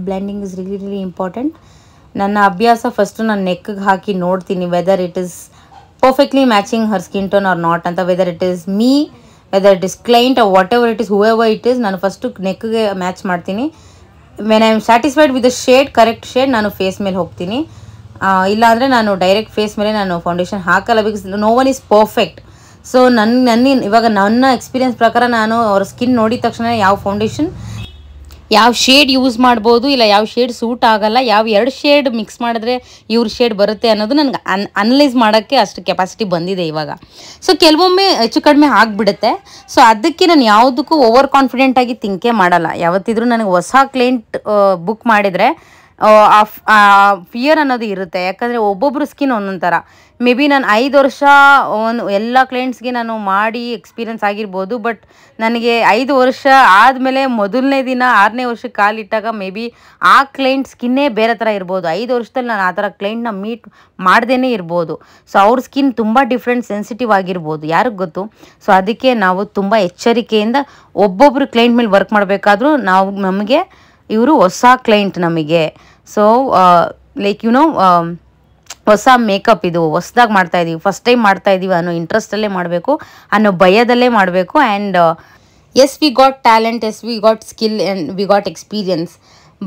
blending is really important. ನನ್ನ ಅಭ್ಯಾಸ ಫಸ್ಟು ನಾನು ನೆಕ್ಗೆ ಹಾಕಿ ನೋಡ್ತೀನಿ whether it is perfectly matching her skin tone or not ಅಂತ. Whether it is me, whether it is client or whatever it is, whoever it is, ನಾನು first ನೆಕ್ಗೆ match ಮಾಡ್ತೀನಿ. When I am satisfied with the shade, correct shade, ನಾನು face ಮೇಲೆ ಹೋಗ್ತೀನಿ. ಇಲ್ಲಾಂದರೆ ನಾನು direct face ಮೇಲೆ ನಾನು ಫೌಂಡೇಶನ್ ಹಾಕಲ್ಲ, because no one is perfect. So ಇವಾಗ ನನ್ನ ಎಕ್ಸ್ಪೀರಿಯನ್ಸ್ ಪ್ರಕಾರ ನಾನು ಅವ್ರ ಸ್ಕಿನ್ ನೋಡಿದ ತಕ್ಷಣ ಯಾವ ಫೌಂಡೇಶನ್ ಯಾವ ಶೇಡ್ ಯೂಸ್ ಮಾಡ್ಬೋದು, ಇಲ್ಲ ಯಾವ ಶೇಡ್ ಸೂಟ್ ಆಗಲ್ಲ, ಯಾವ 2 ಶೇಡ್ ಮಿಕ್ಸ್ ಮಾಡಿದ್ರೆ ಇವ್ರ ಶೇಡ್ ಬರುತ್ತೆ ಅನ್ನೋದು ನನಗೆ ಅನಲೈಸ್ ಮಾಡೋಕ್ಕೆ ಅಷ್ಟು ಕೆಪಾಸಿಟಿ ಬಂದಿದೆ ಇವಾಗ. ಸೊ ಕೆಲವೊಮ್ಮೆ ಹೆಚ್ಚು ಕಡಿಮೆ ಆಗಿಬಿಡುತ್ತೆ. ಸೊ ಅದಕ್ಕೆ ನಾನು ಯಾವುದಕ್ಕೂ ಓವರ್ ಕಾನ್ಫಿಡೆಂಟಾಗಿ ಥಿಂಕೇ ಮಾಡಲ್ಲ. ಯಾವತ್ತಿದ್ರೂ ನನಗೆ ಹೊಸ ಕ್ಲೈಂಟ್ ಬುಕ್ ಮಾಡಿದರೆ ಫಿಯರ್ ಅನ್ನೋದು ಇರುತ್ತೆ. ಯಾಕಂದರೆ ಒಬ್ಬೊಬ್ಬರು ಸ್ಕಿನ್ ಒಂದೊಂದು ಥರ. ಮೇ ಬಿ ನಾನು 5 ವರ್ಷ ಎಲ್ಲ ಕ್ಲೈಂಟ್ಸ್ಗೆ ನಾನು ಮಾಡಿ ಎಕ್ಸ್ಪೀರಿಯನ್ಸ್ ಆಗಿರ್ಬೋದು. ಬಟ್ ನನಗೆ 5 ವರ್ಷ ಆದಮೇಲೆ ಮೊದಲನೇ ದಿನ 6ನೇ ವರ್ಷಕ್ಕೆ ಕಾಲಿಟ್ಟಾಗ ಮೇ ಬಿ ಆ ಕ್ಲೈಂಟ್ ಸ್ಕಿನ್ನೇ ಬೇರೆ ಥರ ಇರ್ಬೋದು. 5 ವರ್ಷದಲ್ಲಿ ನಾನು ಆ ಥರ ಕ್ಲೈಂಟ್ನ ಮೀಟ್ ಮಾಡ್ದೇ ಇರ್ಬೋದು. ಸೊ ಅವ್ರ ಸ್ಕಿನ್ ತುಂಬ ಡಿಫ್ರೆಂಟ್, ಸೆನ್ಸಿಟಿವ್ ಆಗಿರ್ಬೋದು, ಯಾರಿಗೆ ಗೊತ್ತು. ಸೊ ಅದಕ್ಕೆ ನಾವು ತುಂಬ ಎಚ್ಚರಿಕೆಯಿಂದ ಒಬ್ಬೊಬ್ಬರು ಕ್ಲೈಂಟ್ ಮೇಲೆ ವರ್ಕ್ ಮಾಡಬೇಕಾದ್ರೂ ನಮಗೆ ಇವರು ಹೊಸ ಕ್ಲೈಂಟ್ ನಮಗೆ. ಸೊ ಲೈಕ್ ಹೊಸ ಮೇಕಪ್, ಇದು ಹೊಸದಾಗಿ ಮಾಡ್ತಾಯಿದ್ದೀವಿ, ಫಸ್ಟ್ ಟೈಮ್ ಮಾಡ್ತಾಯಿದ್ದೀವಿ ಅನ್ನೋ ಇಂಟ್ರೆಸ್ಟಲ್ಲೇ ಮಾಡಬೇಕು, ಅನ್ನೋ ಭಯದಲ್ಲೇ ಮಾಡಬೇಕು. And yes, we got talent, yes we got skill and we got experience.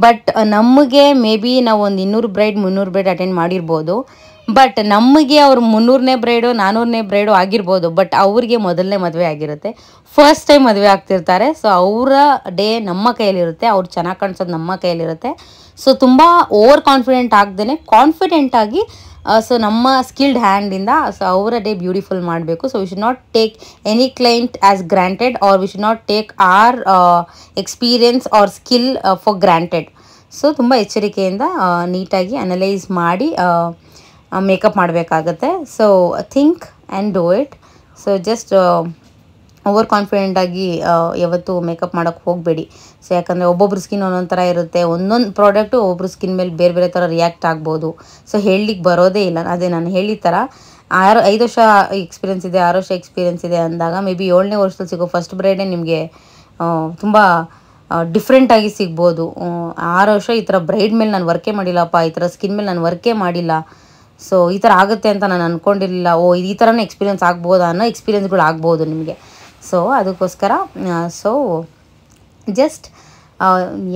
But ನಮಗೆ ಮೇ ಬಿ ನಾವು ಒಂದು 200 ಬ್ರೈಡ್ 300 ಬ್ರೈಡ್ ಅಟೆಂಡ್ ಮಾಡಿರ್ಬೋದು. ಬಟ್ ನಮಗೆ ಅವ್ರು 300ನೇ ಬ್ರೈಡು 400ನೇ ಬ್ರೈಡು ಆಗಿರ್ಬೋದು. ಬಟ್ ಅವ್ರಿಗೆ ಮೊದಲನೇ ಮದುವೆ ಆಗಿರುತ್ತೆ, ಫಸ್ಟ್ ಟೈಮ್ ಮದುವೆ ಆಗ್ತಿರ್ತಾರೆ. ಸೊ ಅವರ ಡೇ ನಮ್ಮ ಕೈಯಲ್ಲಿರುತ್ತೆ, ಅವ್ರು ಚೆನ್ನಾಗಿ ಕಾಣಿಸೋದು ನಮ್ಮ ಕೈಯಲ್ಲಿರುತ್ತೆ. ಸೊ ತುಂಬ ಓವರ್ ಕಾನ್ಫಿಡೆಂಟ್ ಆಗ್ದೇ ಕಾನ್ಫಿಡೆಂಟಾಗಿ ಸೊ ನಮ್ಮ ಸ್ಕಿಲ್ಡ್ ಹ್ಯಾಂಡಿಂದ ಸೊ ಅವರ ಡೇ ಬ್ಯೂಟಿಫುಲ್ ಮಾಡಬೇಕು. So we should not take any client as granted, or we should not take our experience or skill for granted. So ತುಂಬ ಎಚ್ಚರಿಕೆಯಿಂದ ನೀಟಾಗಿ ಅನಲೈಸ್ ಮಾಡಿ ಮೇಕಪ್ ಮಾಡಬೇಕಾಗತ್ತೆ. So think and do it. So just over ಕಾನ್ಫಿಡೆಂಟಾಗಿ ಯಾವತ್ತೂ makeup ಮಾಡೋಕ್ಕೆ ಹೋಗಬೇಡಿ. So ಯಾಕಂದರೆ ಒಬ್ಬೊಬ್ರು ಸ್ಕಿನ್ ಒಂದೊಂದು ಥರ ಇರುತ್ತೆ, ಒಂದೊಂದು ಪ್ರಾಡಕ್ಟು ಒಬ್ಬೊಬ್ರು ಸ್ಕಿನ್ ಮೇಲೆ ಬೇರೆ ಬೇರೆ ಥರ ರಿಯಾಕ್ಟ್ ಆಗ್ಬೋದು. ಸೊ ಹೇಳಲಿಕ್ಕೆ ಬರೋದೇ ಇಲ್ಲ. ಅದೇ ನಾನು ಹೇಳಿದ ಥರ 5 ವರ್ಷ ಎಕ್ಸ್ಪೀರಿಯನ್ಸ್ ಇದೆ, 6 ವರ್ಷ ಎಕ್ಸ್ಪೀರಿಯನ್ಸ್ ಇದೆ ಅಂದಾಗ ಮೇ ಬಿ 7ನೇ ವರ್ಷದಲ್ಲಿ ಸಿಗೋ ಫಸ್ಟ್ ಬ್ರೈಡೇ ನಿಮಗೆ ತುಂಬ ಡಿಫ್ರೆಂಟಾಗಿ ಸಿಗ್ಬೋದು. 6 ವರ್ಷ ಈ ಥರ ಬ್ರೈಡ್ ಮೇಲೆ ನಾನು ವರ್ಕೇ ಮಾಡಿಲ್ಲಪ್ಪ, ಈ ಥರ ಸ್ಕಿನ್ ಮೇಲೆ ನಾನು ವರ್ಕೇ ಮಾಡಿಲ್ಲ, ಸೊ ಈ ಥರ ಆಗುತ್ತೆ ಅಂತ ನಾನು ಅಂದ್ಕೊಂಡಿರಲಿಲ್ಲ, ಈ ಥರನೇ ಎಕ್ಸ್ಪೀರಿಯನ್ಸ್ ಆಗ್ಬೋದಾ ಅನ್ನೋ ಎಕ್ಸ್ಪೀರಿಯನ್ಸ್ಗಳು ಆಗ್ಬೋದು ನಿಮಗೆ. ಸೊ ಅದಕ್ಕೋಸ್ಕರ ಸೊ ಜಸ್ಟ್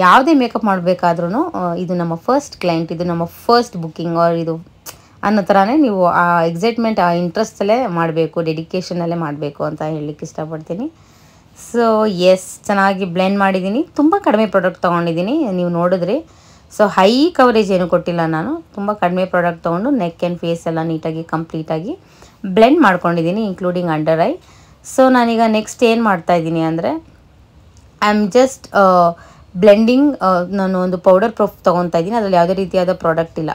ಯಾವುದೇ ಮೇಕಪ್ ಮಾಡಬೇಕಾದ್ರೂ ಇದು ನಮ್ಮ ಫಸ್ಟ್ ಕ್ಲೈಂಟ್, ಇದು ನಮ್ಮ ಫಸ್ಟ್ ಬುಕ್ಕಿಂಗ್ ಆರ್ ಇದು ಅನ್ನೋ ಥರನೇ ನೀವು ಆ ಎಕ್ಸೈಟ್ಮೆಂಟ್, ಆ ಇಂಟ್ರೆಸ್ಟಲ್ಲೇ ಮಾಡಬೇಕು, ಡೆಡಿಕೇಶನಲ್ಲೇ ಮಾಡಬೇಕು ಅಂತ ಹೇಳಲಿಕ್ಕೆ ಇಷ್ಟಪಡ್ತೀನಿ. ಸೊ ಎಸ್, ಚೆನ್ನಾಗಿ ಬ್ಲೆಂಡ್ ಮಾಡಿದ್ದೀನಿ. ತುಂಬ ಕಡಿಮೆ ಪ್ರಾಡಕ್ಟ್ ತೊಗೊಂಡಿದ್ದೀನಿ, ನೀವು ನೋಡಿದ್ರಿ. ಸೊ ಹೈ ಕವರೇಜ್ ಏನು ಕೊಟ್ಟಿಲ್ಲ, ನಾನು ತುಂಬ ಕಡಿಮೆ ಪ್ರಾಡಕ್ಟ್ ತೊಗೊಂಡು ನೆಕ್ ಆ್ಯಂಡ್ ಫೇಸ್ ಎಲ್ಲ ನೀಟಾಗಿ ಕಂಪ್ಲೀಟಾಗಿ ಬ್ಲೆಂಡ್ ಮಾಡ್ಕೊಂಡಿದ್ದೀನಿ, ಇನ್ಕ್ಲೂಡಿಂಗ್ ಅಂಡರ್ ಐ. ಸೊ ನಾನೀಗ ನೆಕ್ಸ್ಟ್ ಏನು ಮಾಡ್ತಾಯಿದ್ದೀನಿ ಅಂದರೆ ಐ ಆಮ್ ಜಸ್ಟ್ ಬ್ಲೆಂಡಿಂಗ್. ನಾನು ಒಂದು ಪೌಡರ್ ಪಫ್ ತೊಗೊತಾ ಇದ್ದೀನಿ, ಅದರಲ್ಲಿ ಯಾವುದೇ ರೀತಿಯಾದ ಪ್ರಾಡಕ್ಟ್ ಇಲ್ಲ,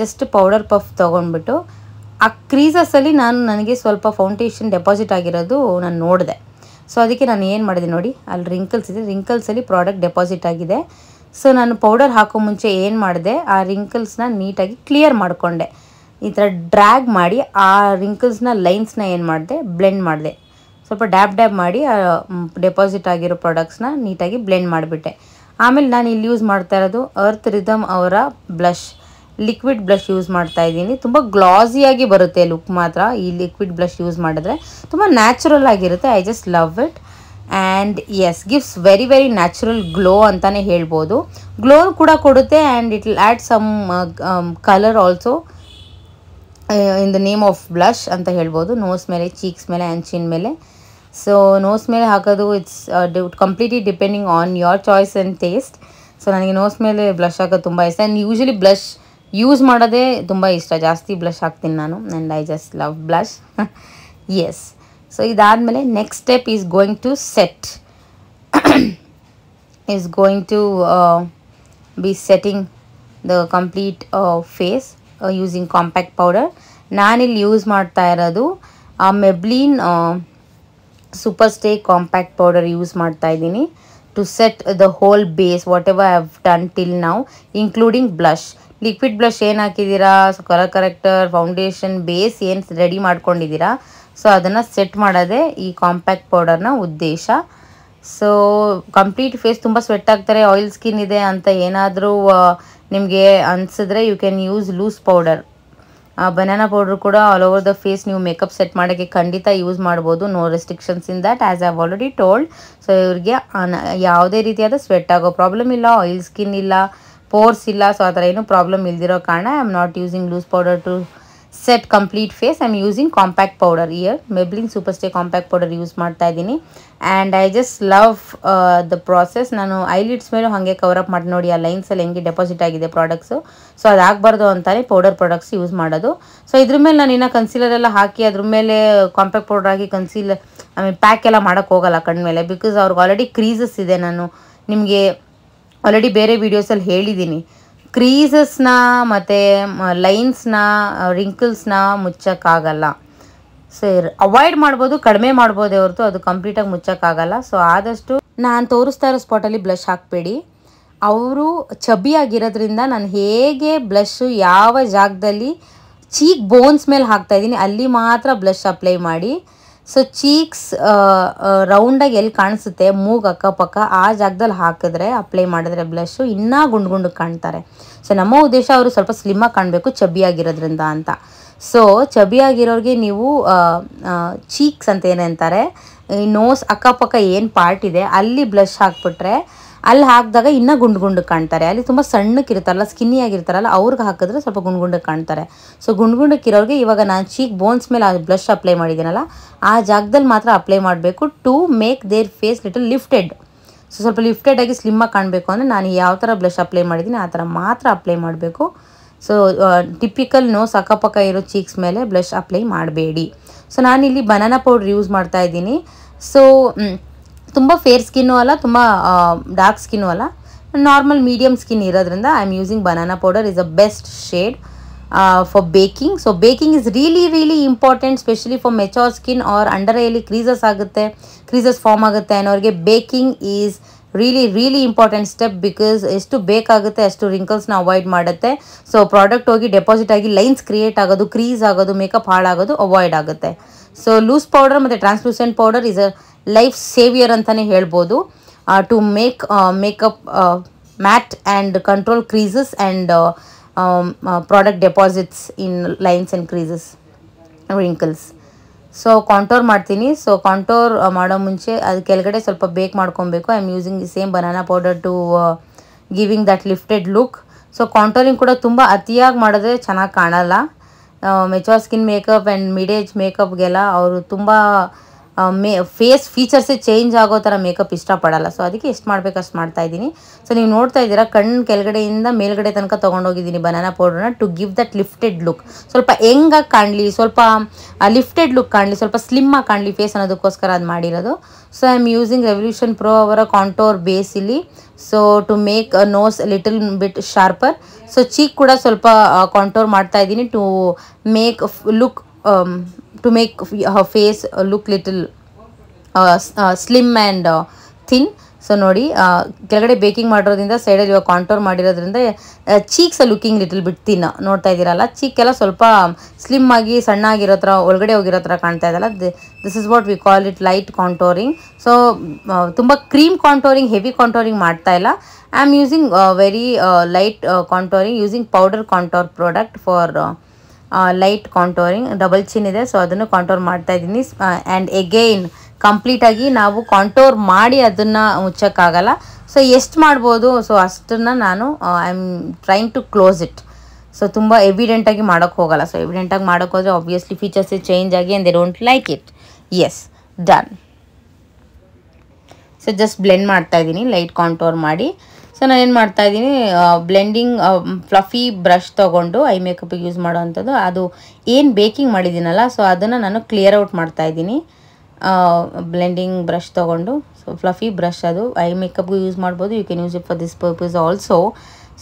ಜಸ್ಟ್ ಪೌಡರ್ ಪಫ್ ತೊಗೊಂಡ್ಬಿಟ್ಟು ಆ ಕ್ರೀಸಸಲ್ಲಿ ನನಗೆ ಸ್ವಲ್ಪ ಫೌಂಡೇಶನ್ ಡೆಪಾಸಿಟ್ ಆಗಿರೋದು ನಾನು ನೋಡಿದೆ. ಸೊ ಅದಕ್ಕೆ ನಾನು ಏನು ಮಾಡಿದೆ ನೋಡಿ, ಅಲ್ಲಿ ರಿಂಕಲ್ಸ್ ಇದೆ, ರಿಂಕಲ್ಸಲ್ಲಿ ಪ್ರಾಡಕ್ಟ್ ಡೆಪಾಸಿಟ್ ಆಗಿದೆ. ಸೊ ನಾನು ಪೌಡರ್ ಹಾಕೋ ಮುಂಚೆ ಏನು ಮಾಡಿದೆ, ಆ ರಿಂಕಲ್ಸ್ನ ನೀಟಾಗಿ ಕ್ಲಿಯರ್ ಮಾಡಿಕೊಂಡೆ. ಈ ಥರ ಡ್ರ್ಯಾಗ್ ಮಾಡಿ ಆ ರಿಂಕಲ್ಸ್ನ ಲೈನ್ಸ್ನ ಏನು ಮಾಡಿದೆ, ಬ್ಲೆಂಡ್ ಮಾಡಿದೆ. ಸ್ವಲ್ಪ ಡ್ಯಾಬ್ ಮಾಡಿ ಡೆಪಾಸಿಟ್ ಆಗಿರೋ ಪ್ರಾಡಕ್ಟ್ಸ್ನ ನೀಟಾಗಿ ಬ್ಲೆಂಡ್ ಮಾಡಿಬಿಟ್ಟೆ. ಆಮೇಲೆ ನಾನು ಇಲ್ಲಿ ಯೂಸ್ ಮಾಡ್ತಾ ಇರೋದು ಅರ್ತ್ ರಿದಮ್ ಅವರ ಬ್ಲಷ್. ಲಿಕ್ವಿಡ್ ಬ್ಲಷ್ ಯೂಸ್ ಮಾಡ್ತಾ ಇದ್ದೀನಿ. ತುಂಬ ಗ್ಲಾಸಿಯಾಗಿ ಬರುತ್ತೆ ಲುಕ್ ಮಾತ್ರ ಈ ಲಿಕ್ವಿಡ್ ಬ್ಲಷ್ ಯೂಸ್ ಮಾಡಿದ್ರೆ. ತುಂಬ ನ್ಯಾಚುರಲ್ ಆಗಿರುತ್ತೆ. I just love it and yes gives very very natural glow ಅಂತಲೇ ಹೇಳ್ಬೋದು. ಗ್ಲೋ ಕೂಡ ಕೊಡುತ್ತೆ and it will add some colour also in the name of blush ಅಂತ ಹೇಳ್ಬೋದು. ನೋಸ್ ಮೇಲೆ, ಚೀಕ್ಸ್ ಮೇಲೆ ಆ್ಯಂಡ್ ಚಿನ್ ಮೇಲೆ. ಸೊ ನೋಸ್ ಮೇಲೆ ಹಾಕೋದು it's completely depending on your choice and taste. So ನನಗೆ ನೋಸ್ ಮೇಲೆ ಬ್ಲಷ್ ಹಾಕೋದು ತುಂಬ ಇಷ್ಟ. ಆ್ಯಂಡ್ ಯೂಶ್ವಲಿ ಬ್ಲಷ್ ಯೂಸ್ ಮಾಡೋದೇ ತುಂಬ ಇಷ್ಟ. ಜಾಸ್ತಿ ಬ್ಲಷ್ ಹಾಕ್ತೀನಿ ನಾನು and I just love blush. Yes. So ಇದಾದಮೇಲೆ next step is going to set is going to be setting the complete face using compact powder. ನಾನಿಲ್ಲಿ ಯೂಸ್ ಮಾಡ್ತಾ ಇರೋದು Maybelline super stay compact powder use ಮಾಡ್ತಾ ಇದ್ದೀನಿ to set the whole base whatever I have done till now including blush. Liquid blush ಏನು ಹಾಕಿದ್ದೀರಾ, so colour corrector, foundation, base ಏನು ready ಮಾಡ್ಕೊಂಡಿದ್ದೀರಾ, so ಅದನ್ನು ಸೆಟ್ ಮಾಡೋದೇ ಈ ಕಾಂಪ್ಯಾಕ್ಟ್ ಪೌಡರ್ನ ಉದ್ದೇಶ. ಸೊ ಕಂಪ್ಲೀಟ್ ಫೇಸ್ ತುಂಬ ಸ್ವೆಟ್ ಆಗ್ತಾರೆ, ಆಯಿಲ್ ಸ್ಕಿನ್ ಇದೆ ಅಂತ ಏನಾದರೂ ನಿಮಗೆ ಅನಿಸಿದ್ರೆ you can use loose powder. Banana powder ಕೂಡ ಆಲ್ ಓವರ್ ದ ಫೇಸ್ ನೀವು ಮೇಕಪ್ ಸೆಟ್ ಮಾಡೋಕ್ಕೆ ಖಂಡಿತ ಯೂಸ್ ಮಾಡ್ಬೋದು. No restrictions in that as I have already told. So ಇವ್ರಿಗೆ ಯಾವುದೇ ರೀತಿಯಾದ ಸ್ವೆಟ್ ಆಗೋ ಪ್ರಾಬ್ಲಮ್ ಇಲ್ಲ, ಆಯಿಲ್ ಸ್ಕಿನ್ ಇಲ್ಲ, ಪೋರ್ಸ್ ಇಲ್ಲ. ಸೊ ಆ ಥರ ಏನೂ ಪ್ರಾಬ್ಲಮ್ ಇಲ್ದಿರೋ ಕಾರಣ I am not using loose powder to set complete face. I am using compact powder here. Maybelline super stay compact powder use ಮಾಡ್ತಾ ಇದ್ದೀನಿ and I just love the process. ನಾನು eyelids ಮೇಲೂ ಹಾಗೆ ಕವರಪ್ ಮಾಡಿ ನೋಡಿ ಆ ಲೈನ್ಸಲ್ಲಿ ಹೆಂಗೆ ಡೆಪಾಸಿಟ್ ಆಗಿದೆ ಪ್ರಾಡಕ್ಟ್ಸು. ಸೊ ಅದಾಗಬಾರ್ದು ಅಂತಾನೆ ಪೌಡರ್ ಪ್ರಾಡಕ್ಟ್ಸ್ ಯೂಸ್ ಮಾಡೋದು. ಸೊ ಇದ್ರ ಮೇಲೆ ನಾನು ಇನ್ನೂ ಕನ್ಸೀಲರ್ ಎಲ್ಲ ಹಾಕಿ ಅದ್ರ ಮೇಲೆ ಕಾಂಪ್ಯಾಕ್ಟ್ ಪೌಡರ್ ಹಾಕಿ ಪ್ಯಾಕ್ ಎಲ್ಲ ಮಾಡೋಕ್ಕೆ ಹೋಗಲ್ಲ ಕಣ್ಮೇಲೆ. ಬಿಕಾಸ್ ಅವ್ರಿಗೆ ಆಲ್ರೆಡಿ ಕ್ರೀಸಸ್ ಇದೆ. ನಾನು ನಿಮಗೆ ಆಲ್ರೆಡಿ ಬೇರೆ ವೀಡಿಯೋಸಲ್ಲಿ ಹೇಳಿದ್ದೀನಿ, ಕ್ರೀಸಸ್ನ ಮತ್ತು ಲೈನ್ಸ್ನ, ರಿಂಕಲ್ಸ್ನ ಮುಚ್ಚೋಕ್ಕಾಗಲ್ಲ. ಸೊ ಅವಾಯ್ಡ್ ಮಾಡ್ಬೋದು, ಕಡಿಮೆ ಮಾಡ್ಬೋದೇ ಹೊರತು ಅದು ಕಂಪ್ಲೀಟಾಗಿ ಮುಚ್ಚೋಕ್ಕಾಗಲ್ಲ. ಸೊ ಆದಷ್ಟು ನಾನು ತೋರಿಸ್ತಾ ಇರೋ ಸ್ಪಾಟಲ್ಲಿ ಬ್ಲಷ್ ಹಾಕಬೇಡಿ. ಅವರು ಚಬಿಯಾಗಿರೋದ್ರಿಂದ ನಾನು ಹೇಗೆ ಬ್ಲಷ್ಷು ಯಾವ ಜಾಗದಲ್ಲಿ ಚೀಕ್ ಬೋನ್ಸ್ ಮೇಲೆ ಹಾಕ್ತಾಯಿದ್ದೀನಿ ಅಲ್ಲಿ ಮಾತ್ರ ಬ್ಲಷ್ ಅಪ್ಲೈ ಮಾಡಿ. ಸೊ ಚೀಕ್ಸ್ ರೌಂಡಾಗಿ ಎಲ್ಲಿ ಕಾಣಿಸುತ್ತೆ ಮೂಗು ಅಕ್ಕಪಕ್ಕ ಆ ಜಾಗದಲ್ಲಿ ಹಾಕಿದ್ರೆ ಅಪ್ಲೈ ಮಾಡಿದ್ರೆ ಬ್ಲಷ್ಷು ಇನ್ನೂ ಗುಂಡು ಕಾಣ್ತಾರೆ. ಸೊ ನಮ್ಮ ಉದ್ದೇಶ ಅವರು ಸ್ವಲ್ಪ ಸ್ಲಿಮ್ಮಾಗಿ ಕಾಣಬೇಕು ಚಬಿಯಾಗಿರೋದ್ರಿಂದ ಅಂತ. ಸೊ ಚಬಿಯಾಗಿರೋರಿಗೆ ನೀವು ಚೀಕ್ಸ್ ಅಂತ ಏನಂತಾರೆ, ಈ ನೋಸ್ ಅಕ್ಕಪಕ್ಕ ಏನು ಪಾರ್ಟ್ ಇದೆ ಅಲ್ಲಿ ಬ್ಲಷ್ ಹಾಕ್ಬಿಟ್ರೆ ಅಲ್ಲಿ ಹಾಕಿದಾಗ ಇನ್ನೂ ಗುಂಡು ಕಾಣ್ತಾರೆ. ಅಲ್ಲಿ ತುಂಬ ಸಣ್ಣಕ್ಕಿರ್ತಾರಲ್ಲ, ಸ್ಕಿನ್ನಿ ಆಗಿರ್ತಾರಲ್ಲ, ಅವ್ರಿಗೆ ಹಾಕಿದ್ರೆ ಸ್ವಲ್ಪ ಗುಂಡು ಕಾಣ್ತಾರೆ. ಸೊ ಗುಂಡ್ಗಿರೋರಿಗೆ ಇವಾಗ ನಾನು ಚೀಕ್ ಬೋನ್ಸ್ ಮೇಲೆ ಆ ಬ್ಲಷ್ ಅಪ್ಲೈ ಮಾಡಿದ್ದೀನಲ್ಲ ಆ ಜಾಗದಲ್ಲಿ ಮಾತ್ರ ಅಪ್ಲೈ ಮಾಡಬೇಕು to make their face little lifted. So ಸ್ವಲ್ಪ ಲಿಫ್ಟೆಡ್ ಆಗಿ ಸ್ಲಿಮ್ಮಾಗಿ ಕಾಣಬೇಕು ಅಂದರೆ ನಾನು ಯಾವ ಥರ ಬ್ಲಷ್ ಅಪ್ಲೈ ಮಾಡಿದ್ದೀನಿ ಆ ಥರ ಮಾತ್ರ ಅಪ್ಲೈ ಮಾಡಬೇಕು. ಸೊ ಟಿಪಿಕಲ್ ನೋಸ್ ಅಕ್ಕಪಕ್ಕ ಇರೋ ಚೀಕ್ಸ್ ಮೇಲೆ ಬ್ಲಷ್ ಅಪ್ಲೈ ಮಾಡಬೇಡಿ. ಸೊ ನಾನಿಲ್ಲಿ ಬನಾನಾ ಪೌಡ್ರ್ ಯೂಸ್ ಮಾಡ್ತಾ ಇದ್ದೀನಿ. ಸೊ ತುಂಬ ಫೇರ್ ಸ್ಕಿನ್ನು ಅಲ್ಲ, ತುಂಬ ಡಾರ್ಕ್ ಸ್ಕಿನ್ನು ಅಲ್ಲ, ನಾರ್ಮಲ್ ಮೀಡಿಯಮ್ ಸ್ಕಿನ್ ಇರೋದ್ರಿಂದ I am using banana powder is a best shade for baking. So baking is really important, specially for mature skin or under eye creases form ಆಗುತ್ತೆ ಅನ್ನೋರಿಗೆ baking is really important step. Because ಎಷ್ಟು ಬೇಕಾಗುತ್ತೆ ಅಷ್ಟು ರಿಂಕಲ್ಸ್ನ avoid ಮಾಡುತ್ತೆ. So product ಹೋಗಿ deposit ಆಗಿ lines create ಆಗೋದು, ಕ್ರೀಸ್ ಆಗೋದು, ಮೇಕಪ್ ಹಾಳಾಗೋದು ಅವಾಯ್ಡ್ ಆಗುತ್ತೆ. ಸೊ ಲೂಸ್ ಪೌಡರ್ ಮತ್ತು translucent powder is a life saviour ಅಂತಲೇ ಹೇಳ್ಬೋದು to makeup matte and control creases and product deposits in lines and creases, wrinkles. So contour ಮಾಡ್ತೀನಿ. So contour ಮಾಡೋ ಮುಂಚೆ ಅದು ಕೆಳಗಡೆ ಸ್ವಲ್ಪ ಬೇಕ್ ಮಾಡ್ಕೊಬೇಕು. I am using the same banana powder to giving that lifted look. So contouring ಕೂಡ ತುಂಬ ಅತಿಯಾಗಿ ಮಾಡಿದ್ರೆ ಚೆನ್ನಾಗಿ ಕಾಣಲ್ಲ. Mature skin makeup and mid age ಮೇಕಪ್ಗೆಲ್ಲ ಅವರು ತುಂಬ ಫೇಸ್ ಫೀಚರ್ಸೇ ಚೇಂಜ್ ಆಗೋ ಥರ ಮೇಕಪ್ ಇಷ್ಟಪಡಲ್ಲ. ಸೊ ಅದಕ್ಕೆ ಎಷ್ಟು ಮಾಡಬೇಕು ಅಷ್ಟು ಮಾಡ್ತಾಯಿದ್ದೀನಿ. ಸೊ ನೀವು ನೋಡ್ತಾ ಇದ್ದೀರಾ ಕಣ್ಣು ಕೆಳಗಡೆಯಿಂದ ಮೇಲ್ಗಡೆ ತನಕ ತೊಗೊಂಡೋಗಿದ್ದೀನಿ ಬನಾನಾ ಪೌಡ್ರನ್ನ to give that lifted look. ಸ್ವಲ್ಪ ಹೆಂಗಾಗಿ ಕಾಣಲಿ, ಸ್ವಲ್ಪ ಲಿಫ್ಟೆಡ್ ಲುಕ್ ಕಾಣಲಿ, ಸ್ವಲ್ಪ ಸ್ಲಿಮ್ಮಾಗಿ ಕಾಣಲಿ ಫೇಸ್ ಅನ್ನೋದಕ್ಕೋಸ್ಕರ ಅದು ಮಾಡಿರೋದು. So I am using Revolution Pro ಅವರ ಕಾಂಟೋರ್ ಬೇಸ್ ಇಲ್ಲಿ. So to make nose little bit sharper. So cheek ಕೂಡ ಸ್ವಲ್ಪ ಕಾಂಟೋರ್ ಮಾಡ್ತಾ ಇದ್ದೀನಿ to make look to make her face look little slim and thin. So ನೋಡಿ ಕೆಳಗಡೆ baking ಮಾಡಿರೋದ್ರಿಂದ ಸೈಡಲ್ಲಿ ಇವಾಗ ಕಾಂಟೋರ್ ಮಾಡಿರೋದ್ರಿಂದ ಚೀಕ್ಸ್ ಲುಕಿಂಗ್ ಲಿಟಲ್ ಬಿಟ್ ತಿನ್ ನೋಡ್ತಾ ಇದ್ದೀರಲ್ಲ, ಚೀಕೆಲ್ಲ ಸ್ವಲ್ಪ ಸ್ಲಿಮ್ ಆಗಿ ಸಣ್ಣ ಆಗಿರೋ ಥರ ಒಳಗಡೆ ಹೋಗಿರೋ ಥರ ಕಾಣ್ತಾ ಇದೆಯಲ್ಲ, this is what we call it light contouring. So ತುಂಬ ಕ್ರೀಮ್ ಕಾಂಟೋರಿಂಗ್, ಹೆವಿ ಕಾಂಟೋರಿಂಗ್ ಮಾಡ್ತಾ ಇಲ್ಲ. I am using very light contouring using powder contour product for light contouring. Double chin ಇದೆ, ಸೊ ಅದನ್ನು ಕಾಂಟೋರ್ ಮಾಡ್ತಾ ಇದ್ದೀನಿ. ಆ್ಯಂಡ್ ಎಗೈನ್ ಕಂಪ್ಲೀಟಾಗಿ ನಾವು contour ಮಾಡಿ ಅದನ್ನು ಮುಚ್ಚೋಕ್ಕಾಗಲ್ಲ. ಸೊ ಎಷ್ಟು ಮಾಡ್ಬೋದು, ಸೊ ಅಷ್ಟನ್ನು ನಾನು I am trying to close it. So ತುಂಬ ಎವಿಡೆಂಟಾಗಿ ಮಾಡೋಕ್ಕೆ ಹೋಗಲ್ಲ. ಸೊ ಎವಿಡೆಂಟಾಗಿ ಮಾಡೋಕ್ಕೆ ಹೋದರೆ ಆಬ್ವಿಯಸ್ಲಿ ಫೀಚರ್ಸ್ ಚೇಂಜ್ ಆಗಿ and they don't like it. Yes, done. So just blend ಮಾಡ್ತಾಯಿದ್ದೀನಿ ಲೈಟ್ ಕಾಂಟೋರ್ ಮಾಡಿ. ಸೊ ನಾನು ಏನು ಮಾಡ್ತಾಯಿದ್ದೀನಿ, ಬ್ಲೆಂಡಿಂಗ್ ಫ್ಲಫಿ ಬ್ರಷ್ ತೊಗೊಂಡು ಐ ಮೇಕಪ್ಪಿಗೆ ಯೂಸ್ ಮಾಡೋ ಅಂಥದ್ದು, ಅದು ಏನು ಬೇಕಿಂಗ್ ಮಾಡಿದ್ದೀನಲ್ಲ, ಸೊ ಅದನ್ನು ನಾನು ಕ್ಲಿಯರ್ ಔಟ್ ಮಾಡ್ತಾಯಿದ್ದೀನಿ ಬ್ಲೆಂಡಿಂಗ್ ಬ್ರಷ್ ತೊಗೊಂಡು. ಸೊ ಫ್ಲಫಿ ಬ್ರಷ್ ಅದು ಐ ಮೇಕಪ್ಗೂ ಯೂಸ್ ಮಾಡ್ಬೋದು, you can use it for this purpose also.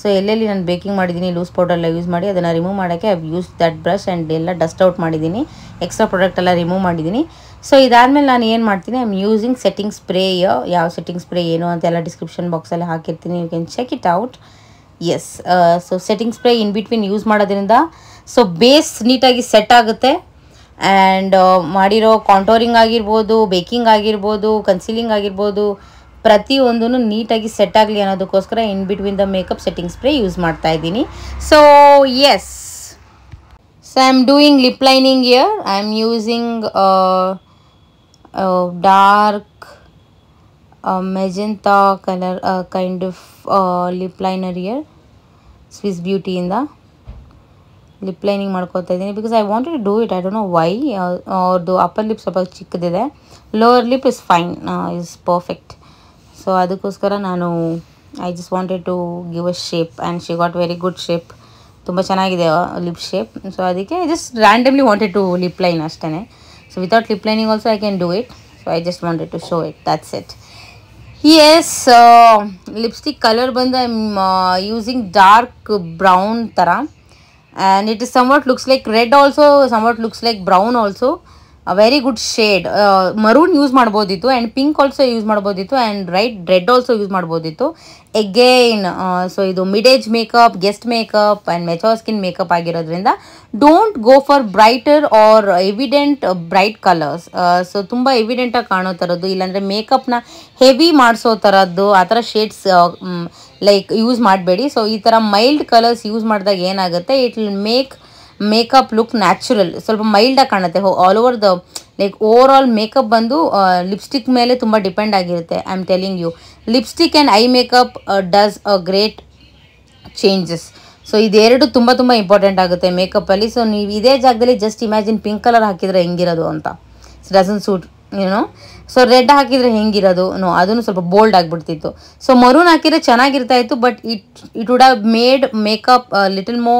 So ಎಲ್ಲೆಲ್ಲಿ ನಾನು ಬೇಕಿಂಗ್ ಮಾಡಿದ್ದೀನಿ ಲೂಸ್ ಪೌಡರೆಲ್ಲ ಯೂಸ್ ಮಾಡಿ ಅದನ್ನು ರಿಮೂವ್ ಮಾಡೋಕ್ಕೆ I use that brush and ಎಲ್ಲ ಡಸ್ಟ್ ಔಟ್ ಮಾಡಿದ್ದೀನಿ, ಎಕ್ಸ್ಟ್ರಾ ಪ್ರಾಡಕ್ಟ್ ಎಲ್ಲ ರಿಮೂವ್ ಮಾಡಿದ್ದೀನಿ. ಸೊ ಇದಾದಮೇಲೆ ನಾನು ಏನು ಮಾಡ್ತೀನಿ, I am using setting spray. ಯಾವ ಸೆಟ್ಟಿಂಗ್ ಸ್ಪ್ರೇ ಏನು ಅಂತೆಲ್ಲ ಡಿಸ್ಕ್ರಿಪ್ಷನ್ ಬಾಕ್ಸಲ್ಲಿ ಹಾಕಿರ್ತೀನಿ, you can check it out. Yes, so setting spray in between use ಮಾಡೋದ್ರಿಂದ ಸೊ ಬೇಸ್ ನೀಟಾಗಿ ಸೆಟ್ ಆಗುತ್ತೆ. ಆ್ಯಂಡ್ ಮಾಡಿರೋ ಕಾಂಟೋರಿಂಗ್ ಆಗಿರ್ಬೋದು, ಬೇಕಿಂಗ್ ಆಗಿರ್ಬೋದು, ಕನ್ಸೀಲಿಂಗ್ ಆಗಿರ್ಬೋದು, ಪ್ರತಿಯೊಂದೂ ನೀಟಾಗಿ ಸೆಟ್ ಆಗಲಿ ಅನ್ನೋದಕ್ಕೋಸ್ಕರ in between the makeup setting spray use ಮಾಡ್ತಾ ಇದ್ದೀನಿ. So yes, so I am doing lip lining here. I am using dark magenta colour kind of lip liner here Swiss ಬ್ಯೂಟಿಯಿಂದ lip lining ಮಾಡ್ಕೋತಾ ಇದ್ದೀನಿ. Because I wanted to do it, I don't know why. ಅವ್ರದ್ದು upper lip ಸ್ವಲ್ಪ ಚಿಕ್ಕದಿದೆ, lower lip is fine, is perfect. So ಅದಕ್ಕೋಸ್ಕರ ನಾನು I just wanted to give a shape and she got very good shape. ತುಂಬ ಚೆನ್ನಾಗಿದೆ lip shape. So ಅದಕ್ಕೆ I just randomly wanted to lip line ಅಷ್ಟೇ. So without lip lining also I can do it. So I just wanted to show it, that's it. Yes, lipstick colour ಬಂದು I am using dark brown ಥರ. And it is somewhat looks like red also, somewhat looks like brown also. A very good shade. Maroon use ಮಾಡ್ಬೋದಿತ್ತು and pink also use ಮಾಡ್ಬೋದಿತ್ತು and red also use ಮಾಡ್ಬೋದಿತ್ತು. Again, so ಇದು mid age makeup, guest makeup and mature skin makeup ಆಗಿರೋದ್ರಿಂದ don't go for brighter or evident bright colors. So ತುಂಬ ಎವಿಡೆಂಟಾಗಿ ಕಾಣೋ ಥರದ್ದು, ಇಲ್ಲಾಂದರೆ ಮೇಕಪ್ನ heavy ಮಾಡಿಸೋ ಥರದ್ದು ಆ ಥರ ಶೇಡ್ಸ್ ಲೈಕ್ ಯೂಸ್ ಮಾಡಬೇಡಿ. ಸೊ ಈ ಥರ ಮೈಲ್ಡ್ ಕಲರ್ಸ್ ಯೂಸ್ ಮಾಡಿದಾಗ ಏನಾಗುತ್ತೆ, it will makeup look natural, ಸ್ವಲ್ಪ ಮೈಲ್ಡಾಗಿ ಕಾಣುತ್ತೆ. All over the like over all makeup ಬಂದು ಲಿಪ್ಸ್ಟಿಕ್ ಮೇಲೆ ತುಂಬ ಡಿಪೆಂಡ್ ಆಗಿರುತ್ತೆ. I am telling you, lipstick and eye makeup does a great changes. So ಇದೆರಡು ತುಂಬ ತುಂಬ ಇಂಪಾರ್ಟೆಂಟ್ ಆಗುತ್ತೆ ಮೇಕಪ್ಪಲ್ಲಿ. ಸೊ ನೀವು ಇದೇ ಜಾಗದಲ್ಲಿ ಜಸ್ಟ್ ಇಮ್ಯಾಜಿನ್ ಪಿಂಕ್ ಕಲರ್ ಹಾಕಿದರೆ ಹೆಂಗಿರೋದು ಅಂತ. ಸೊ ಡಸನ್ ಸೂಟ್ ಏನೋ. ಸೊ ರೆಡ್ ಹಾಕಿದರೆ ಹೆಂಗಿರೋದು, ನೋ ಅದನ್ನು ಸ್ವಲ್ಪ ಬೋಲ್ಡ್ ಆಗಿಬಿಡ್ತಿತ್ತು. ಸೊ ಮರೂನ್ ಹಾಕಿದರೆ ಚೆನ್ನಾಗಿರ್ತಾ ಇತ್ತು, but it would have made makeup little ಮೋ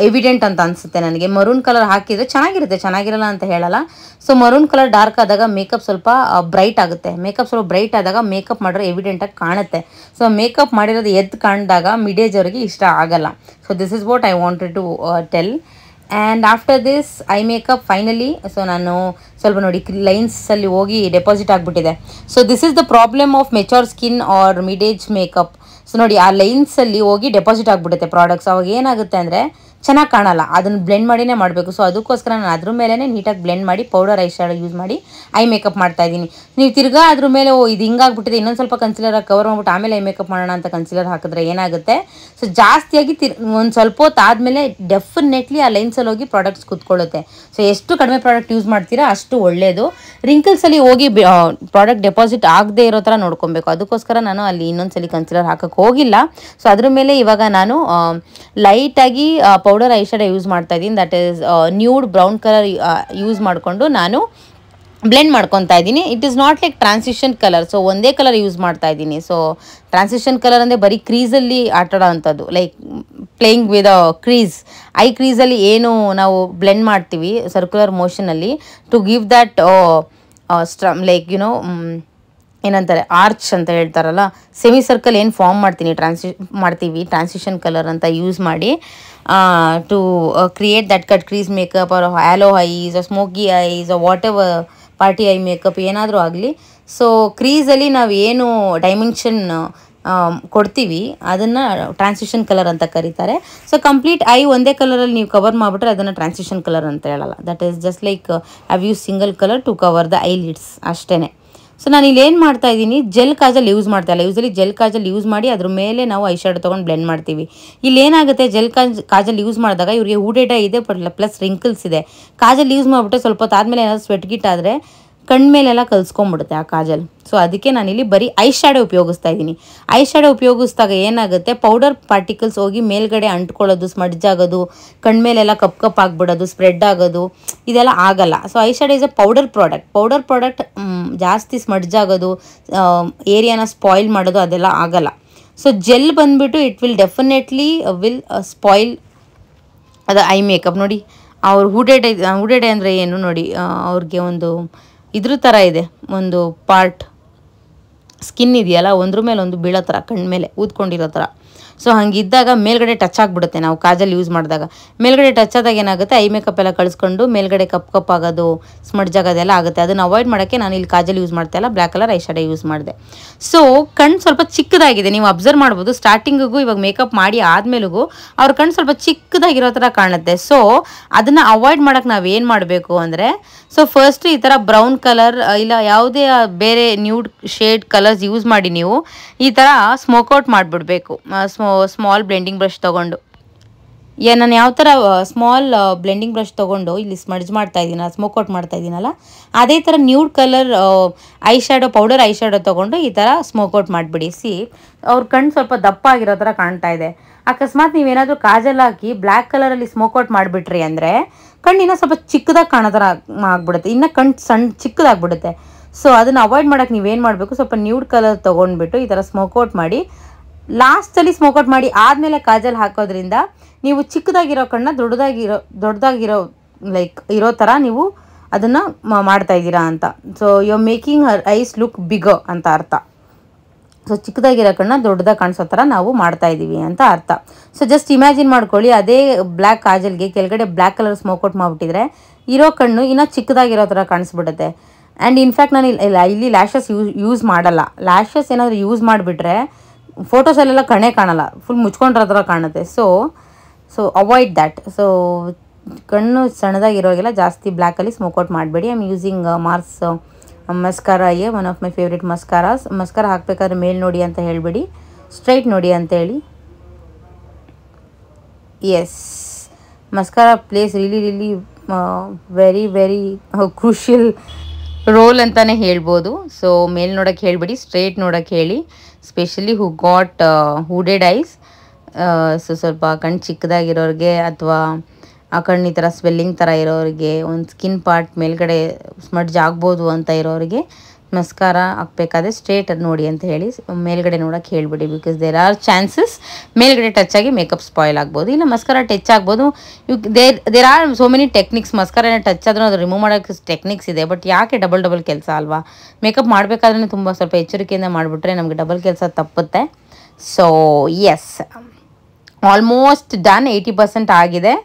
ಎವಿಡೆಂಟ್ ಅಂತ ಅನಿಸುತ್ತೆ ನನಗೆ. ಮರೂನ್ ಕಲರ್ ಹಾಕಿದರೆ ಚೆನ್ನಾಗಿರುತ್ತೆ, ಚೆನ್ನಾಗಿರಲ್ಲ ಅಂತ ಹೇಳಲ್ಲ. ಸೊ ಮರೂನ್ ಕಲರ್ ಡಾರ್ಕ್ ಆದಾಗ ಮೇಕಪ್ ಸ್ವಲ್ಪ ಬ್ರೈಟ್ ಆಗುತ್ತೆ. ಮೇಕಪ್ ಸ್ವಲ್ಪ ಬ್ರೈಟ್ ಆದಾಗ ಮೇಕಪ್ ಮಾಡಿರೋ ಎವಿಡೆಂಟಾಗಿ ಕಾಣುತ್ತೆ. ಸೊ ಮೇಕಪ್ ಮಾಡಿರೋದು ಎದ್ದು ಕಾಣಿದಾಗ ಮಿಡೇಜ್ ಅವರಿಗೆ ಇಷ್ಟ ಆಗಲ್ಲ. So this is what I wanted to tell. And after this eye makeup finally, so ನಾನು ಸ್ವಲ್ಪ ನೋಡಿ ಲೈನ್ಸಲ್ಲಿ ಹೋಗಿ ಡೆಪಾಸಿಟ್ ಆಗಿಬಿಟ್ಟಿದೆ. So this is the problem of mature skin or mid age makeup. So ನೋಡಿ ಆ ಲೈನ್ಸಲ್ಲಿ ಹೋಗಿ ಡೆಪಾಸಿಟ್ ಆಗಿಬಿಡುತ್ತೆ ಪ್ರಾಡಕ್ಟ್ಸ್. ಅವಾಗ ಏನಾಗುತ್ತೆ ಅಂದರೆ ಚೆನ್ನಾಗಿ ಕಾಣಲ್ಲ, ಅದನ್ನು ಬ್ಲೆಂಡ್ ಮಾಡಿನೇ ಮಾಡಬೇಕು. ಸೊ ಅದಕ್ಕೋಸ್ಕರ ನಾನು ಅದ್ರ ಮೇಲೇ ನೀಟಾಗಿ ಬ್ಲೆಂಡ್ ಮಾಡಿ ಪೌಡರ್ ಐ ಶ್ಯಾಡೋ ಯೂಸ್ ಮಾಡಿ ಐ ಮೇಕಪ್ ಮಾಡ್ತಾಯಿದ್ದೀನಿ. ನೀವು ತಿರ್ಗಾ ಅದ್ರ ಮೇಲೆ ಇದು ಹಿಂಗಾಗ್ಬಿಟ್ಟಿದೆ, ಇನ್ನೊಂದು ಸ್ವಲ್ಪ ಕನ್ಸಿಲರಾಗಿ ಕವರ್ ಮಾಡ್ಬಿಟ್ಟು ಆಮೇಲೆ ಐ ಮೇಕಪ್ ಮಾಡೋಣ ಅಂತ ಕನ್ಸಿಲರ್ ಹಾಕಿದ್ರೆ ಏನಾಗುತ್ತೆ, ಸೊ ಜಾಸ್ತಿಯಾಗಿ ಒಂದು ಸ್ವಲ್ಪ ಹೊತ್ತು ಆದಮೇಲೆ ಡೆಫಿನೆಟ್ಲಿ ಆ ಲೈನ್ಸಲ್ಲಿ ಹೋಗಿ ಪ್ರಾಡಕ್ಟ್ಸ್ ಕೂತ್ಕೊಳ್ಳುತ್ತೆ. ಸೊ ಎಷ್ಟು ಕಡಿಮೆ ಪ್ರಾಡಕ್ಟ್ ಯೂಸ್ ಮಾಡ್ತೀರಾ ಅಷ್ಟು ಒಳ್ಳೆಯದು. ರಿಂಕಲ್ಸಲ್ಲಿ ಹೋಗಿ ಪ್ರಾಡಕ್ಟ್ ಡೆಪಾಸಿಟ್ ಆಗದೆ ಇರೋ ಥರ ನೋಡ್ಕೊಬೇಕು. ಅದಕ್ಕೋಸ್ಕರ ನಾನು ಅಲ್ಲಿ ಇನ್ನೊಂದ್ಸಲಿ ಕನ್ಸಿಲರ್ ಹಾಕೋಕ್ಕೆ ಹೋಗಿಲ್ಲ. ಸೊ ಅದ್ರ ಮೇಲೆ ಇವಾಗ ನಾನು ಲೈಟಾಗಿ ಪೌಡರ್ ಐ ಶ್ಯಾಡೋ ಯೂಸ್ ಮಾಡ್ತಾ ಇದ್ದೀನಿ. That is nude brown colour use ಮಾಡಿಕೊಂಡು ನಾನು ಬ್ಲೆಂಡ್ ಮಾಡ್ಕೊತಾ ಇದ್ದೀನಿ. It is not like transition colour, so ಒಂದೇ ಕಲರ್ ಯೂಸ್ ಮಾಡ್ತಾ ಇದ್ದೀನಿ. ಸೊ ಟ್ರಾನ್ಸಿಷನ್ ಕಲರ್ ಅಂದರೆ ಬರೀ ಕ್ರೀಸಲ್ಲಿ ಆಟಾಡೋ ಅಂಥದ್ದು, like playing with a crease. I ಕ್ರೀಸಲ್ಲಿ ಏನು ನಾವು ಬ್ಲೆಂಡ್ ಮಾಡ್ತೀವಿ ಸರ್ಕ್ಯುಲರ್ ಮೋಷನಲ್ಲಿ to give that like you know ಏನಂತಾರೆ ಆರ್ಚ್ ಅಂತ ಹೇಳ್ತಾರಲ್ಲ, ಸೆಮಿ ಸರ್ಕಲ್ ಏನು ಫಾರ್ಮ್ ಮಾಡ್ತೀವಿ ಟ್ರಾನ್ಸಿಷನ್ ಕಲರ್ ಅಂತ ಯೂಸ್ ಮಾಡಿ to create that cut crease makeup or halo eyes or smoky eyes or whatever party eye makeup ಏನಾದರೂ ಆಗಲಿ. ಸೊ ಕ್ರೀಸಲ್ಲಿ ನಾವು ಏನು ಡೈಮೆನ್ಷನ್ ಕೊಡ್ತೀವಿ ಅದನ್ನು ಟ್ರಾನ್ಸಿಷನ್ ಕಲರ್ ಅಂತ ಕರೀತಾರೆ. ಸೊ ಕಂಪ್ಲೀಟ್ ಐ ಒಂದೇ ಕಲರಲ್ಲಿ ನೀವು ಕವರ್ ಮಾಡಿಬಿಟ್ರೆ ಅದನ್ನು ಟ್ರಾನ್ಸಿಷನ್ ಕಲರ್ ಅಂತ ಹೇಳಲ್ಲ. That is just like I've use single colour to cover the eye lids ಅಷ್ಟೇ. ಸೊ ನಾನು ಇಲ್ಲಿ ಏನು ಮಾಡ್ತಾ ಇದ್ದೀನಿ, ಜೆಲ್ ಕಾಜಲ್ ಯೂಸ್ ಮಾಡ್ತಾ ಇಲ್ಲ. ಯೂಸಲಿ ಜೆಲ್ ಕಾಜಲ್ ಯೂಸ್ ಮಾಡಿ ಅದ್ರ ಮೇಲೆ ನಾವು ಐ ಶ್ಯಾಡೋ ತೊಗೊಂಡು ಬ್ಲೆಂಡ್ ಮಾಡ್ತೀವಿ. ಇಲ್ಲಿ ಏನಾಗುತ್ತೆ, ಜೆಲ್ ಕಾಜಲ್ ಯೂಸ್ ಮಾಡಿದಾಗ ಇವರಿಗೆ ಹೂಡೆಡ ಇದೆ ಪ್ಲಸ್ ರಿಂಕಲ್ಸ್ ಇದೆ. ಕಾಜಲ್ ಯೂಸ್ ಮಾಡಿಬಿಟ್ಟು ಸ್ವಲ್ಪ ಹೊತ್ತು ಆದಮೇಲೆ ಏನಾದರೂ ಸ್ವೆಟ್ ಗಿಟ್ ಆದರೆ ಕಣ್ಮೇಲೆಲ್ಲ ಕಲ್ಸ್ಕೊಂಡ್ಬಿಡುತ್ತೆ ಆ ಕಾಜಲ್. ಸೊ ಅದಕ್ಕೆ ನಾನಿಲ್ಲಿ ಬರೀ ಐ ಶ್ಯಾಡೋ ಉಪಯೋಗಿಸ್ತಾ ಇದ್ದೀನಿ. ಐ ಶ್ಯಾಡೋ ಉಪಯೋಗಿಸಿದಾಗ ಏನಾಗುತ್ತೆ, ಪೌಡರ್ ಪಾರ್ಟಿಕಲ್ಸ್ ಹೋಗಿ ಮೇಲ್ಗಡೆ ಅಂಟ್ಕೊಳ್ಳೋದು, ಸ್ಮಡ್ಜ್ ಆಗೋದು, ಕಣ್ಮೇಲೆಲ್ಲ ಕಪ್ ಆಗಿಬಿಡೋದು, ಸ್ಪ್ರೆಡ್ ಆಗೋದು, ಇದೆಲ್ಲ ಆಗಲ್ಲ. So I shadow is a powder product. ಜಾಸ್ತಿ ಸ್ಮಡ್ಜ್ ಆಗೋದು, ಏರಿಯಾನ ಸ್ಪಾಯ್ಲ್ ಮಾಡೋದು ಅದೆಲ್ಲ ಆಗಲ್ಲ. ಸೊ ಜೆಲ್ ಬಂದುಬಿಟ್ಟು ಇಟ್ ವಿಲ್ ಡೆಫಿನೆಟ್ಲಿ ಸ್ಪಾಯ್ಲ್ ಅದು ಐ ಮೇಕಪ್. ನೋಡಿ ಅವ್ರು ಹೂಡೆಡೆ ಅಂದರೆ ಏನು ನೋಡಿ, ಅವ್ರಿಗೆ ಒಂದು ಇದ್ರ ಥರ ಇದೆ, ಒಂದು ಪಾರ್ಟ್ ಸ್ಕಿನ್ ಇದೆಯಲ್ಲ ಒಂದ್ರ ಮೇಲೆ ಒಂದು ಬೀಳೋ ಥರ, ಕಣ್ಮೇಲೆ ಊದ್ಕೊಂಡಿರೋ ಥರ. ಸೊ ಹಂಗಿದ್ದಾಗ ಮೇಲ್ಗಡೆ ಟಚ್ ಆಗಿಬಿಡುತ್ತೆ. ನಾವು ಕಾಜಲ್ ಯೂಸ್ ಮಾಡಿದಾಗ ಮೇಲ್ಗಡೆ ಟಚ್ ಆದಾಗ ಏನಾಗುತ್ತೆ, ಐ ಮೇಕಪ್ ಎಲ್ಲ ಕಳಿಸ್ಕೊಂಡು ಮೇಲ್ಗಡೆ ಕಪ್ ಆಗೋದು, ಸ್ಮಡ್ಜ್ ಆಗೋದೆಲ್ಲ ಆಗುತ್ತೆ. ಅದನ್ನು ಅವಾಯ್ಡ್ ಮಾಡೋಕ್ಕೆ ನಾನು ಇಲ್ಲಿ ಕಾಜಲ್ ಯೂಸ್ ಮಾಡ್ತಾ ಇಲ್ಲ, black colour I shadow use ಮಾಡಿದೆ. ಸೊ ಕಣ್ಣು ಸ್ವಲ್ಪ ಚಿಕ್ಕದಾಗಿದೆ, ನೀವು ಅಬ್ಸರ್ವ್ ಮಾಡ್ಬೋದು. ಸ್ಟಾರ್ಟಿಂಗಿಗೂ ಇವಾಗ ಮೇಕಪ್ ಮಾಡಿ ಆದಮೇಲೆಗೂ ಅವ್ರ ಕಣ್ಣು ಸ್ವಲ್ಪ ಚಿಕ್ಕದಾಗಿರೋ ಥರ ಕಾಣುತ್ತೆ. ಸೊ ಅದನ್ನು ಅವಾಯ್ಡ್ ಮಾಡೋಕ್ಕೆ ನಾವು ಏನು ಮಾಡಬೇಕು ಅಂದರೆ, ಸೊ ಫಸ್ಟ್ ಈ ಥರ ಬ್ರೌನ್ ಕಲರ್ ಇಲ್ಲ ಯಾವುದೇ ಬೇರೆ ನ್ಯೂಡ್ ಶೇಡ್ ಕಲರ್ಸ್ ಯೂಸ್ ಮಾಡಿ ನೀವು ಈ ಥರ ಸ್ಮೋಕ್ಔಟ್ ಮಾಡಿಬಿಡ್ಬೇಕು. ಸ್ಮಾಲ್ ಬ್ಲೆಂಡಿಂಗ್ ಬ್ರಷ್ ತೊಗೊಂಡು ನಾನು ಯಾವ ಥರ ಸ್ಮಾಲ್ ಬ್ಲೆಂಡಿಂಗ್ ಬ್ರಷ್ ತೊಗೊಂಡು ಇಲ್ಲಿ ಸ್ಮಡ್ಜ್ ಮಾಡ್ತಾ ಇದ್ದೀನಲ್ಲ, ಸ್ಮೋಕ್ಔಟ್ ಮಾಡ್ತಾ ಇದ್ದೀನಲ್ಲ, ಅದೇ ಥರ nude colour I shadow powder I shadow ತೊಗೊಂಡು ಈ ಥರ ಸ್ಮೋಕ್ಔಟ್ ಮಾಡಿಬಿಡಿ. ಅವ್ರ ಕಣ್ಣು ಸ್ವಲ್ಪ ದಪ್ಪ ಆಗಿರೋ ಥರ ಕಾಣ್ತಾ ಇದೆ. ಅಕಸ್ಮಾತ್ ನೀವೇನಾದರೂ ಕಾಜಲ್ ಹಾಕಿ ಬ್ಲ್ಯಾಕ್ ಕಲರಲ್ಲಿ ಸ್ಮೋಕ್ಔಟ್ ಮಾಡಿಬಿಟ್ರಿ ಅಂದರೆ ಕಣ್ಣಿನ ಸ್ವಲ್ಪ ಚಿಕ್ಕದಾಗಿ ಕಾಣೋ ಥರ ಆಗ್ಬಿಡುತ್ತೆ, ಇನ್ನು ಕಣ್ಣು ಚಿಕ್ಕದಾಗ್ಬಿಡುತ್ತೆ. ಸೊ ಅದನ್ನು ಅವಾಯ್ಡ್ ಮಾಡೋಕ್ಕೆ ನೀವೇನು ಮಾಡಬೇಕು, ಸ್ವಲ್ಪ ನ್ಯೂಡ್ ಕಲರ್ ತೊಗೊಂಡ್ಬಿಟ್ಟು ಈ ಥರ ಸ್ಮೋಕ್ಔಟ್ ಮಾಡಿ, ಲಾಸ್ಟಲ್ಲಿ ಸ್ಮೋಕ್ಔಟ್ ಮಾಡಿ ಆದಮೇಲೆ ಕಾಜಲ್ ಹಾಕೋದ್ರಿಂದ ನೀವು ಚಿಕ್ಕದಾಗಿರೋ ಕಣ್ಣ ದೊಡ್ಡದಾಗಿರೋ ಲೈಕ್ ಇರೋ ಥರ ನೀವು ಅದನ್ನು ಮಾಡ್ತಾಯಿದ್ದೀರಾ ಅಂತ. So you are making her eyes look bigger ಅಂತ ಅರ್ಥ. ಸೊ ಚಿಕ್ಕದಾಗಿರೋ ಕಣ್ಣ ದೊಡ್ಡದಾಗಿ ಕಾಣಿಸೋ ಥರ ನಾವು ಮಾಡ್ತಾಯಿದ್ದೀವಿ ಅಂತ ಅರ್ಥ. ಸೊ ಜಸ್ಟ್ ಇಮ್ಯಾಜಿನ್ ಮಾಡ್ಕೊಳ್ಳಿ, ಅದೇ ಬ್ಲ್ಯಾಕ್ ಕಾಜಲ್ಗೆ ಕೆಳಗಡೆ ಬ್ಲ್ಯಾಕ್ ಕಲರ್ ಸ್ಮೋಕ್ಔಟ್ ಮಾಡಿಬಿಟ್ಟಿದ್ರೆ ಇರೋ ಕಣ್ಣು ಇನ್ನೂ ಚಿಕ್ಕದಾಗಿರೋ ಥರ ಕಾಣಿಸ್ಬಿಡುತ್ತೆ. ಆ್ಯಂಡ್ ಇನ್ಫ್ಯಾಕ್ಟ್ ನಾನು ಇಲ್ಲಿ ಲ್ಯಾಶಸ್ ಯೂಸ್ ಮಾಡಲ್ಲ. ಲ್ಯಾಶಸ್ ಏನಾದರೂ ಯೂಸ್ ಮಾಡಿಬಿಟ್ರೆ ಫೋಟೋಸಲ್ಲೆಲ್ಲ ಕಣ್ಣೇ ಕಾಣಲ್ಲ, ಫುಲ್ ಮುಚ್ಕೊಂಡಿರೋ ಥರ ಕಾಣುತ್ತೆ. So avoid that. ಸೊ ಕಣ್ಣು ಸಣ್ಣದಾಗಿರೋಗೆಲ್ಲ ಜಾಸ್ತಿ ಬ್ಲ್ಯಾಕಲ್ಲಿ ಸ್ಮೋಕ್ಔಟ್ ಮಾಡಬೇಡಿ. I am using Mars mascara one of my favourite mascaras. Mascara ಹಾಕಬೇಕಾದ್ರೆ ಮೇಲ್ ನೋಡಿ ಅಂತ ಹೇಳಬೇಡಿ, ಸ್ಟ್ರೈಟ್ ನೋಡಿ ಅಂತೇಳಿ. Yes, mascara plays really very very crucial role ಅಂತಲೇ ಹೇಳ್ಬೋದು. ಸೊ ಮೇಲ್ ನೋಡೋಕ್ಕೆ ಹೇಳಬೇಡಿ, ಸ್ಟ್ರೈಟ್ ನೋಡೋಕ್ಕೆ ಹೇಳಿ. Especially who got hooded eyes. So ಸ್ವಲ್ಪ ಕಣ್ಣು ಚಿಕ್ಕದಾಗಿರೋರಿಗೆ ಅಥವಾ ಆ ಕಣ್ಣು ಈ ಥರ ಸ್ವೆಲ್ಲಿಂಗ್ ಥರ ಇರೋರಿಗೆ, ಒಂದು ಸ್ಕಿನ್ ಪಾರ್ಟ್ ಮೇಲ್ಗಡೆ ಸ್ಮಡ್ಜ್ ಆಗ್ಬೋದು ಅಂತ ಇರೋರಿಗೆ ಮಸ್ಕಾರ ಹಾಕಬೇಕಾದ್ರೆ ಸ್ಟ್ರೇಟ್ ನೋಡಿ ಅಂತ ಹೇಳಿ, ಮೇಲ್ಗಡೆ ನೋಡೋಕ್ಕೆ ಹೇಳ್ಬಿಡಿ. ಬಿಕಾಸ್ ದೇರ್ ಆರ್ ಚಾನ್ಸಸ್ ಮೇಲ್ಗಡೆ ಟಚ್ ಆಗಿ ಮೇಕಪ್ ಸ್ಪಾಯ್ಲ್ ಆಗ್ಬೋದು, ಇಲ್ಲ ಮಸ್ಕಾರ ಟಚ್ ಆಗ್ಬೋದು. There are so many techniques. Mascara touch ಆದ್ರೂ ಅದು ರಿಮೂವ್ ಮಾಡೋಕ್ಕೆ ಟೆಕ್ನಿಕ್ಸ್ ಇದೆ. ಬಟ್ ಯಾಕೆ ಡಬಲ್ ಕೆಲಸ ಅಲ್ವಾ? ಮೇಕಪ್ ಮಾಡಬೇಕಾದ್ರೆ ತುಂಬ ಸ್ವಲ್ಪ ಎಚ್ಚರಿಕೆಯಿಂದ ಮಾಡಿಬಿಟ್ರೆ ನಮಗೆ ಡಬಲ್ ಕೆಲಸ ತಪ್ಪುತ್ತೆ. ಸೊ ಎಸ್, ಆಲ್ಮೋಸ್ಟ್ ಡನ್, 80% ಆಗಿದೆ.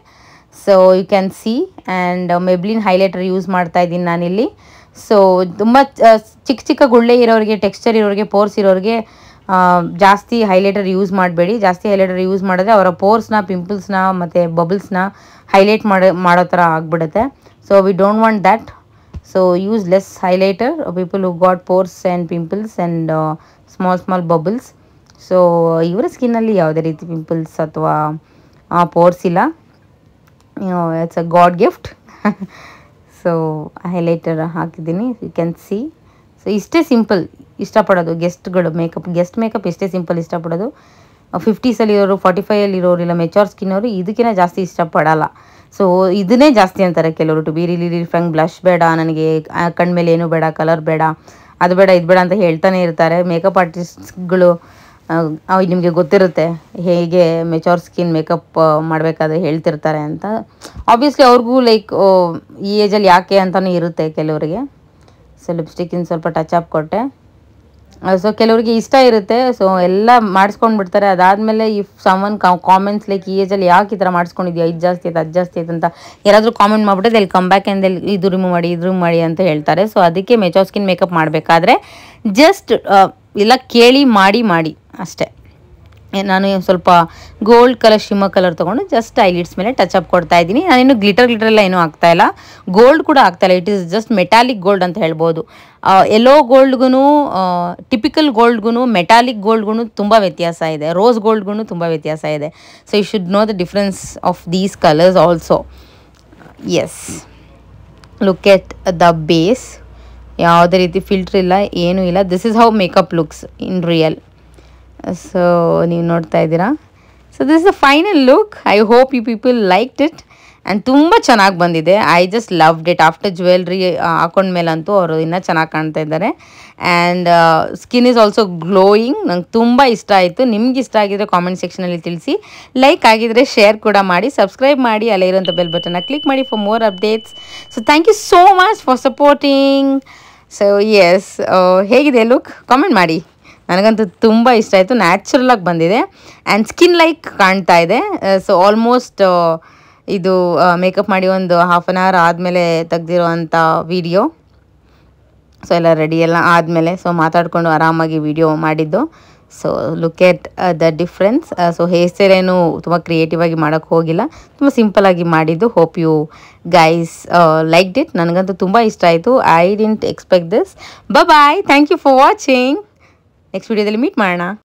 So you can see. And Maybelline highlighter use ಮಾಡ್ತಾ ಇದ್ದೀನಿ ನಾನಿಲ್ಲಿ. ಸೊ ತುಂಬ ಚಿಕ್ಕ ಗುಳ್ಳೆ ಇರೋರಿಗೆ, ಟೆಕ್ಸ್ಚರ್ ಇರೋರಿಗೆ, ಪೋರ್ಸ್ ಇರೋರಿಗೆ ಜಾಸ್ತಿ ಹೈಲೈಟರ್ ಯೂಸ್ ಮಾಡಬೇಡಿ. ಜಾಸ್ತಿ ಹೈಲೈಟರ್ ಯೂಸ್ ಮಾಡಿದ್ರೆ ಅವರ ಪೋರ್ಸ್ನ, ಪಿಂಪಲ್ಸ್ನ ಮತ್ತು ಬಬಲ್ಸ್ನ ಹೈಲೈಟ್ ಮಾಡೋ ಥರ ಆಗಿಬಿಡುತ್ತೆ. So we don't want that. So use less highlighter people who got pores and pimples and small bubbles. So ಇವರ ಸ್ಕಿನ್ನಲ್ಲಿ ಯಾವುದೇ ರೀತಿ ಪಿಂಪಲ್ಸ್ ಅಥವಾ ಪೋರ್ಸ್ ಇಲ್ಲ. It's a God gift. So highlighter ಹಾಕಿದ್ದೀನಿ, ಯು ಕ್ಯಾನ್ ಸಿ. ಸೊ ಇಷ್ಟೇ simple ಇಷ್ಟಪಡೋದು ಗೆಸ್ಟ್ಗಳು ಗೆಸ್ಟ್ ಮೇಕಪ್ ಇಷ್ಟೇ ಸಿಂಪಲ್ ಇಷ್ಟಪಡೋದು. 50ಸಲ್ಲಿರೋರು, 45ಅಲ್ಲಿರೋರು, ಇಲ್ಲ ಮೆಚೋರ್ ಸ್ಕಿನ್ನವರು ಇದಕ್ಕಿಂತ ಜಾಸ್ತಿ ಇಷ್ಟಪಡಲ್ಲ. ಸೊ ಇದನ್ನೇ ಜಾಸ್ತಿ ಅಂತಾರೆ ಕೆಲವರು, ಟು ಬಿ ರಿಲಿ ಫ್ರಂಕ್. ಬ್ಲಷ್ ಬೇಡ ನನಗೆ, ಕಣ್ಮೇಲೆ ಏನು ಬೇಡ, ಕಲರ್ ಬೇಡ, ಅದು ಬೇಡ ಇದು ಬೇಡ ಅಂತ ಹೇಳ್ತಾನೆ ಇರ್ತಾರೆ ಮೇಕಪ್ ಆರ್ಟಿಸ್ಟ್ಗಳು. ನಿಮಗೆ ಗೊತ್ತಿರುತ್ತೆ ಹೇಗೆ ಮೆಚೋರ್ ಸ್ಕಿನ್ ಮೇಕಪ್ ಮಾಡಬೇಕಾದ್ರೆ ಹೇಳ್ತಿರ್ತಾರೆ ಅಂತ. ಆಬ್ವಿಯಸ್ಲಿ ಅವ್ರಿಗೂ ಲೈಕ್ ಈ ಏಜಲ್ಲಿ ಯಾಕೆ ಅಂತಲೇ ಇರುತ್ತೆ ಕೆಲವರಿಗೆ. ಸೊ ಲಿಪ್ಸ್ಟಿಕ್ಕಿನ ಸ್ವಲ್ಪ ಟಚ್ ಅಪ್ ಕೊಟ್ಟೆ. ಸೊ ಕೆಲವರಿಗೆ ಇಷ್ಟ ಇರುತ್ತೆ, ಸೊ ಎಲ್ಲ ಮಾಡಿಸ್ಕೊಂಡು ಬಿಡ್ತಾರೆ. ಅದಾದಮೇಲೆ ಇಫ್ ಸಮನ್ ಕಾಮೆಂಟ್ಸ್ ಲೈಕ್ ಈ ಏಜಲ್ಲಿ ಯಾಕೆ ಈ ಥರ ಮಾಡಿಸ್ಕೊಂಡಿದ್ಯಾ, ಇದು ಜಾಸ್ತಿ ಆಯ್ತು ಅದು ಜಾಸ್ತಿ ಆಯ್ತು ಅಂತ ಯಾರಾದರೂ ಕಾಮೆಂಟ್ ಮಾಡಿಬಿಟ್ಟು ಅಲ್ಲಿ ಕಮ್ ಬ್ಯಾಕ್ ಆ್ಯಂಡ್ ಇದು ರಿಮೂವ್ ಮಾಡಿ ಇದು ರಿಮೂವ್ ಮಾಡಿ ಅಂತ ಹೇಳ್ತಾರೆ. ಸೊ ಅದಕ್ಕೆ ಮೆಚೂರ್ ಸ್ಕಿನ್ ಮೇಕಪ್ ಮಾಡಬೇಕಾದ್ರೆ ಜಸ್ಟ್ ಇಲ್ಲ ಕೇಳಿ ಮಾಡಿ ಅಷ್ಟೇ. ನಾನು ಸ್ವಲ್ಪ ಗೋಲ್ಡ್ ಕಲರ್ ಶಿಮ್ಮರ್ ಕಲರ್ ತೊಗೊಂಡು ಜಸ್ಟ್ ಐಲಿಡ್ಸ್ ಮೇಲೆ ಟಚ್ ಅಪ್ ಕೊಡ್ತಾ ಇದ್ದೀನಿ. ನಾನಿನ್ನು ಗ್ಲಿಟರ್ ಎಲ್ಲ ಏನೂ ಆಗ್ತಾಯಿಲ್ಲ, ಗೋಲ್ಡ್ ಕೂಡ ಆಗ್ತಾಯಿಲ್ಲ. It is just metallic gold ಅಂತ ಹೇಳ್ಬೋದು. ಎಲ್ಲೋ ಗೋಲ್ಡ್ಗೂ ಟಿಪಿಕಲ್ ಗೋಲ್ಡ್ಗೂ ಮೆಟಾಲಿಕ್ ಗೋಲ್ಡ್ಗೂ ತುಂಬ ವ್ಯತ್ಯಾಸ ಇದೆ, ರೋಸ್ ಗೋಲ್ಡ್ಗೂ ತುಂಬ ವ್ಯತ್ಯಾಸ ಇದೆ. So you should know the difference of these colours also. Yes, look at the base, ಯಾವುದೇ ರೀತಿ ಫಿಲ್ಟ್ರ್ ಇಲ್ಲ, ಏನೂ ಇಲ್ಲ. This is how makeup looks in real. So ನೀವು ನೋಡ್ತಾ ಇದ್ದೀರಾ. So this is the final look. I hope you people liked it and ತುಂಬ ಚೆನ್ನಾಗಿ ಬಂದಿದೆ. I just loved it. After jewellery ಹಾಕೊಂಡ್ಮೇಲಂತೂ ಅವರು ಇನ್ನೂ ಚೆನ್ನಾಗಿ ಕಾಣ್ತಾ ಇದ್ದಾರೆ. And skin is also glowing. ನಂಗೆ ತುಂಬ ಇಷ್ಟ ಆಯಿತು. ನಿಮ್ಗೆ ಇಷ್ಟ ಆಗಿದ್ರೆ ಕಾಮೆಂಟ್ ಸೆಕ್ಷನಲ್ಲಿ ತಿಳಿಸಿ. ಲೈಕ್ ಆಗಿದ್ರೆ ಶೇರ್ ಕೂಡ ಮಾಡಿ, ಸಬ್ಸ್ಕ್ರೈಬ್ ಮಾಡಿ, ಅಲ್ಲೇ ಇರೋಂಥ ಬೆಲ್ ಬಟನ್ನ ಕ್ಲಿಕ್ ಮಾಡಿ for more updates. So thank you so much for supporting. So yes, ಹೇಗಿದೆ ಲುಕ್ ಕಾಮೆಂಟ್ ಮಾಡಿ. ನನಗಂತೂ ತುಂಬ ಇಷ್ಟ ಆಯಿತು. ನ್ಯಾಚುರಲಾಗಿ ಬಂದಿದೆ ಆ್ಯಂಡ್ ಸ್ಕಿನ್ ಲೈಕ್ ಕಾಣ್ತಾ ಇದೆ. ಸೊ ಆಲ್ಮೋಸ್ಟ್ ಇದು ಮೇಕಪ್ ಮಾಡಿ ಒಂದು ಹಾಫ್ ಆನ್ ಅವರ್ ಆದಮೇಲೆ ತೆಗ್ದಿರೋವಂಥ ವಿಡಿಯೋ. ಸೊ ಎಲ್ಲ ರೆಡಿ ಎಲ್ಲ ಆದಮೇಲೆ ಸೊ ಮಾತಾಡಿಕೊಂಡು ಆರಾಮಾಗಿ ವಿಡಿಯೋ ಮಾಡಿದ್ದು. So look at the difference. So hair style ಏನು ತುಂಬ ಕ್ರಿಯೇಟಿವ್ ಆಗಿ ಮಾಡೋಕ್ಕೆ ಹೋಗಿಲ್ಲ, ತುಂಬ ಸಿಂಪಲ್ಲಾಗಿ ಮಾಡಿದ್ದು. Hope you guys liked it. ನನಗಂತೂ ತುಂಬ ಇಷ್ಟ ಆಯಿತು. I didn't expect this. Bye, thank you for watching. Next ವಿಡಿಯೋದಲ್ಲಿ ಮೀಟ್ ಮಾಡೋಣ.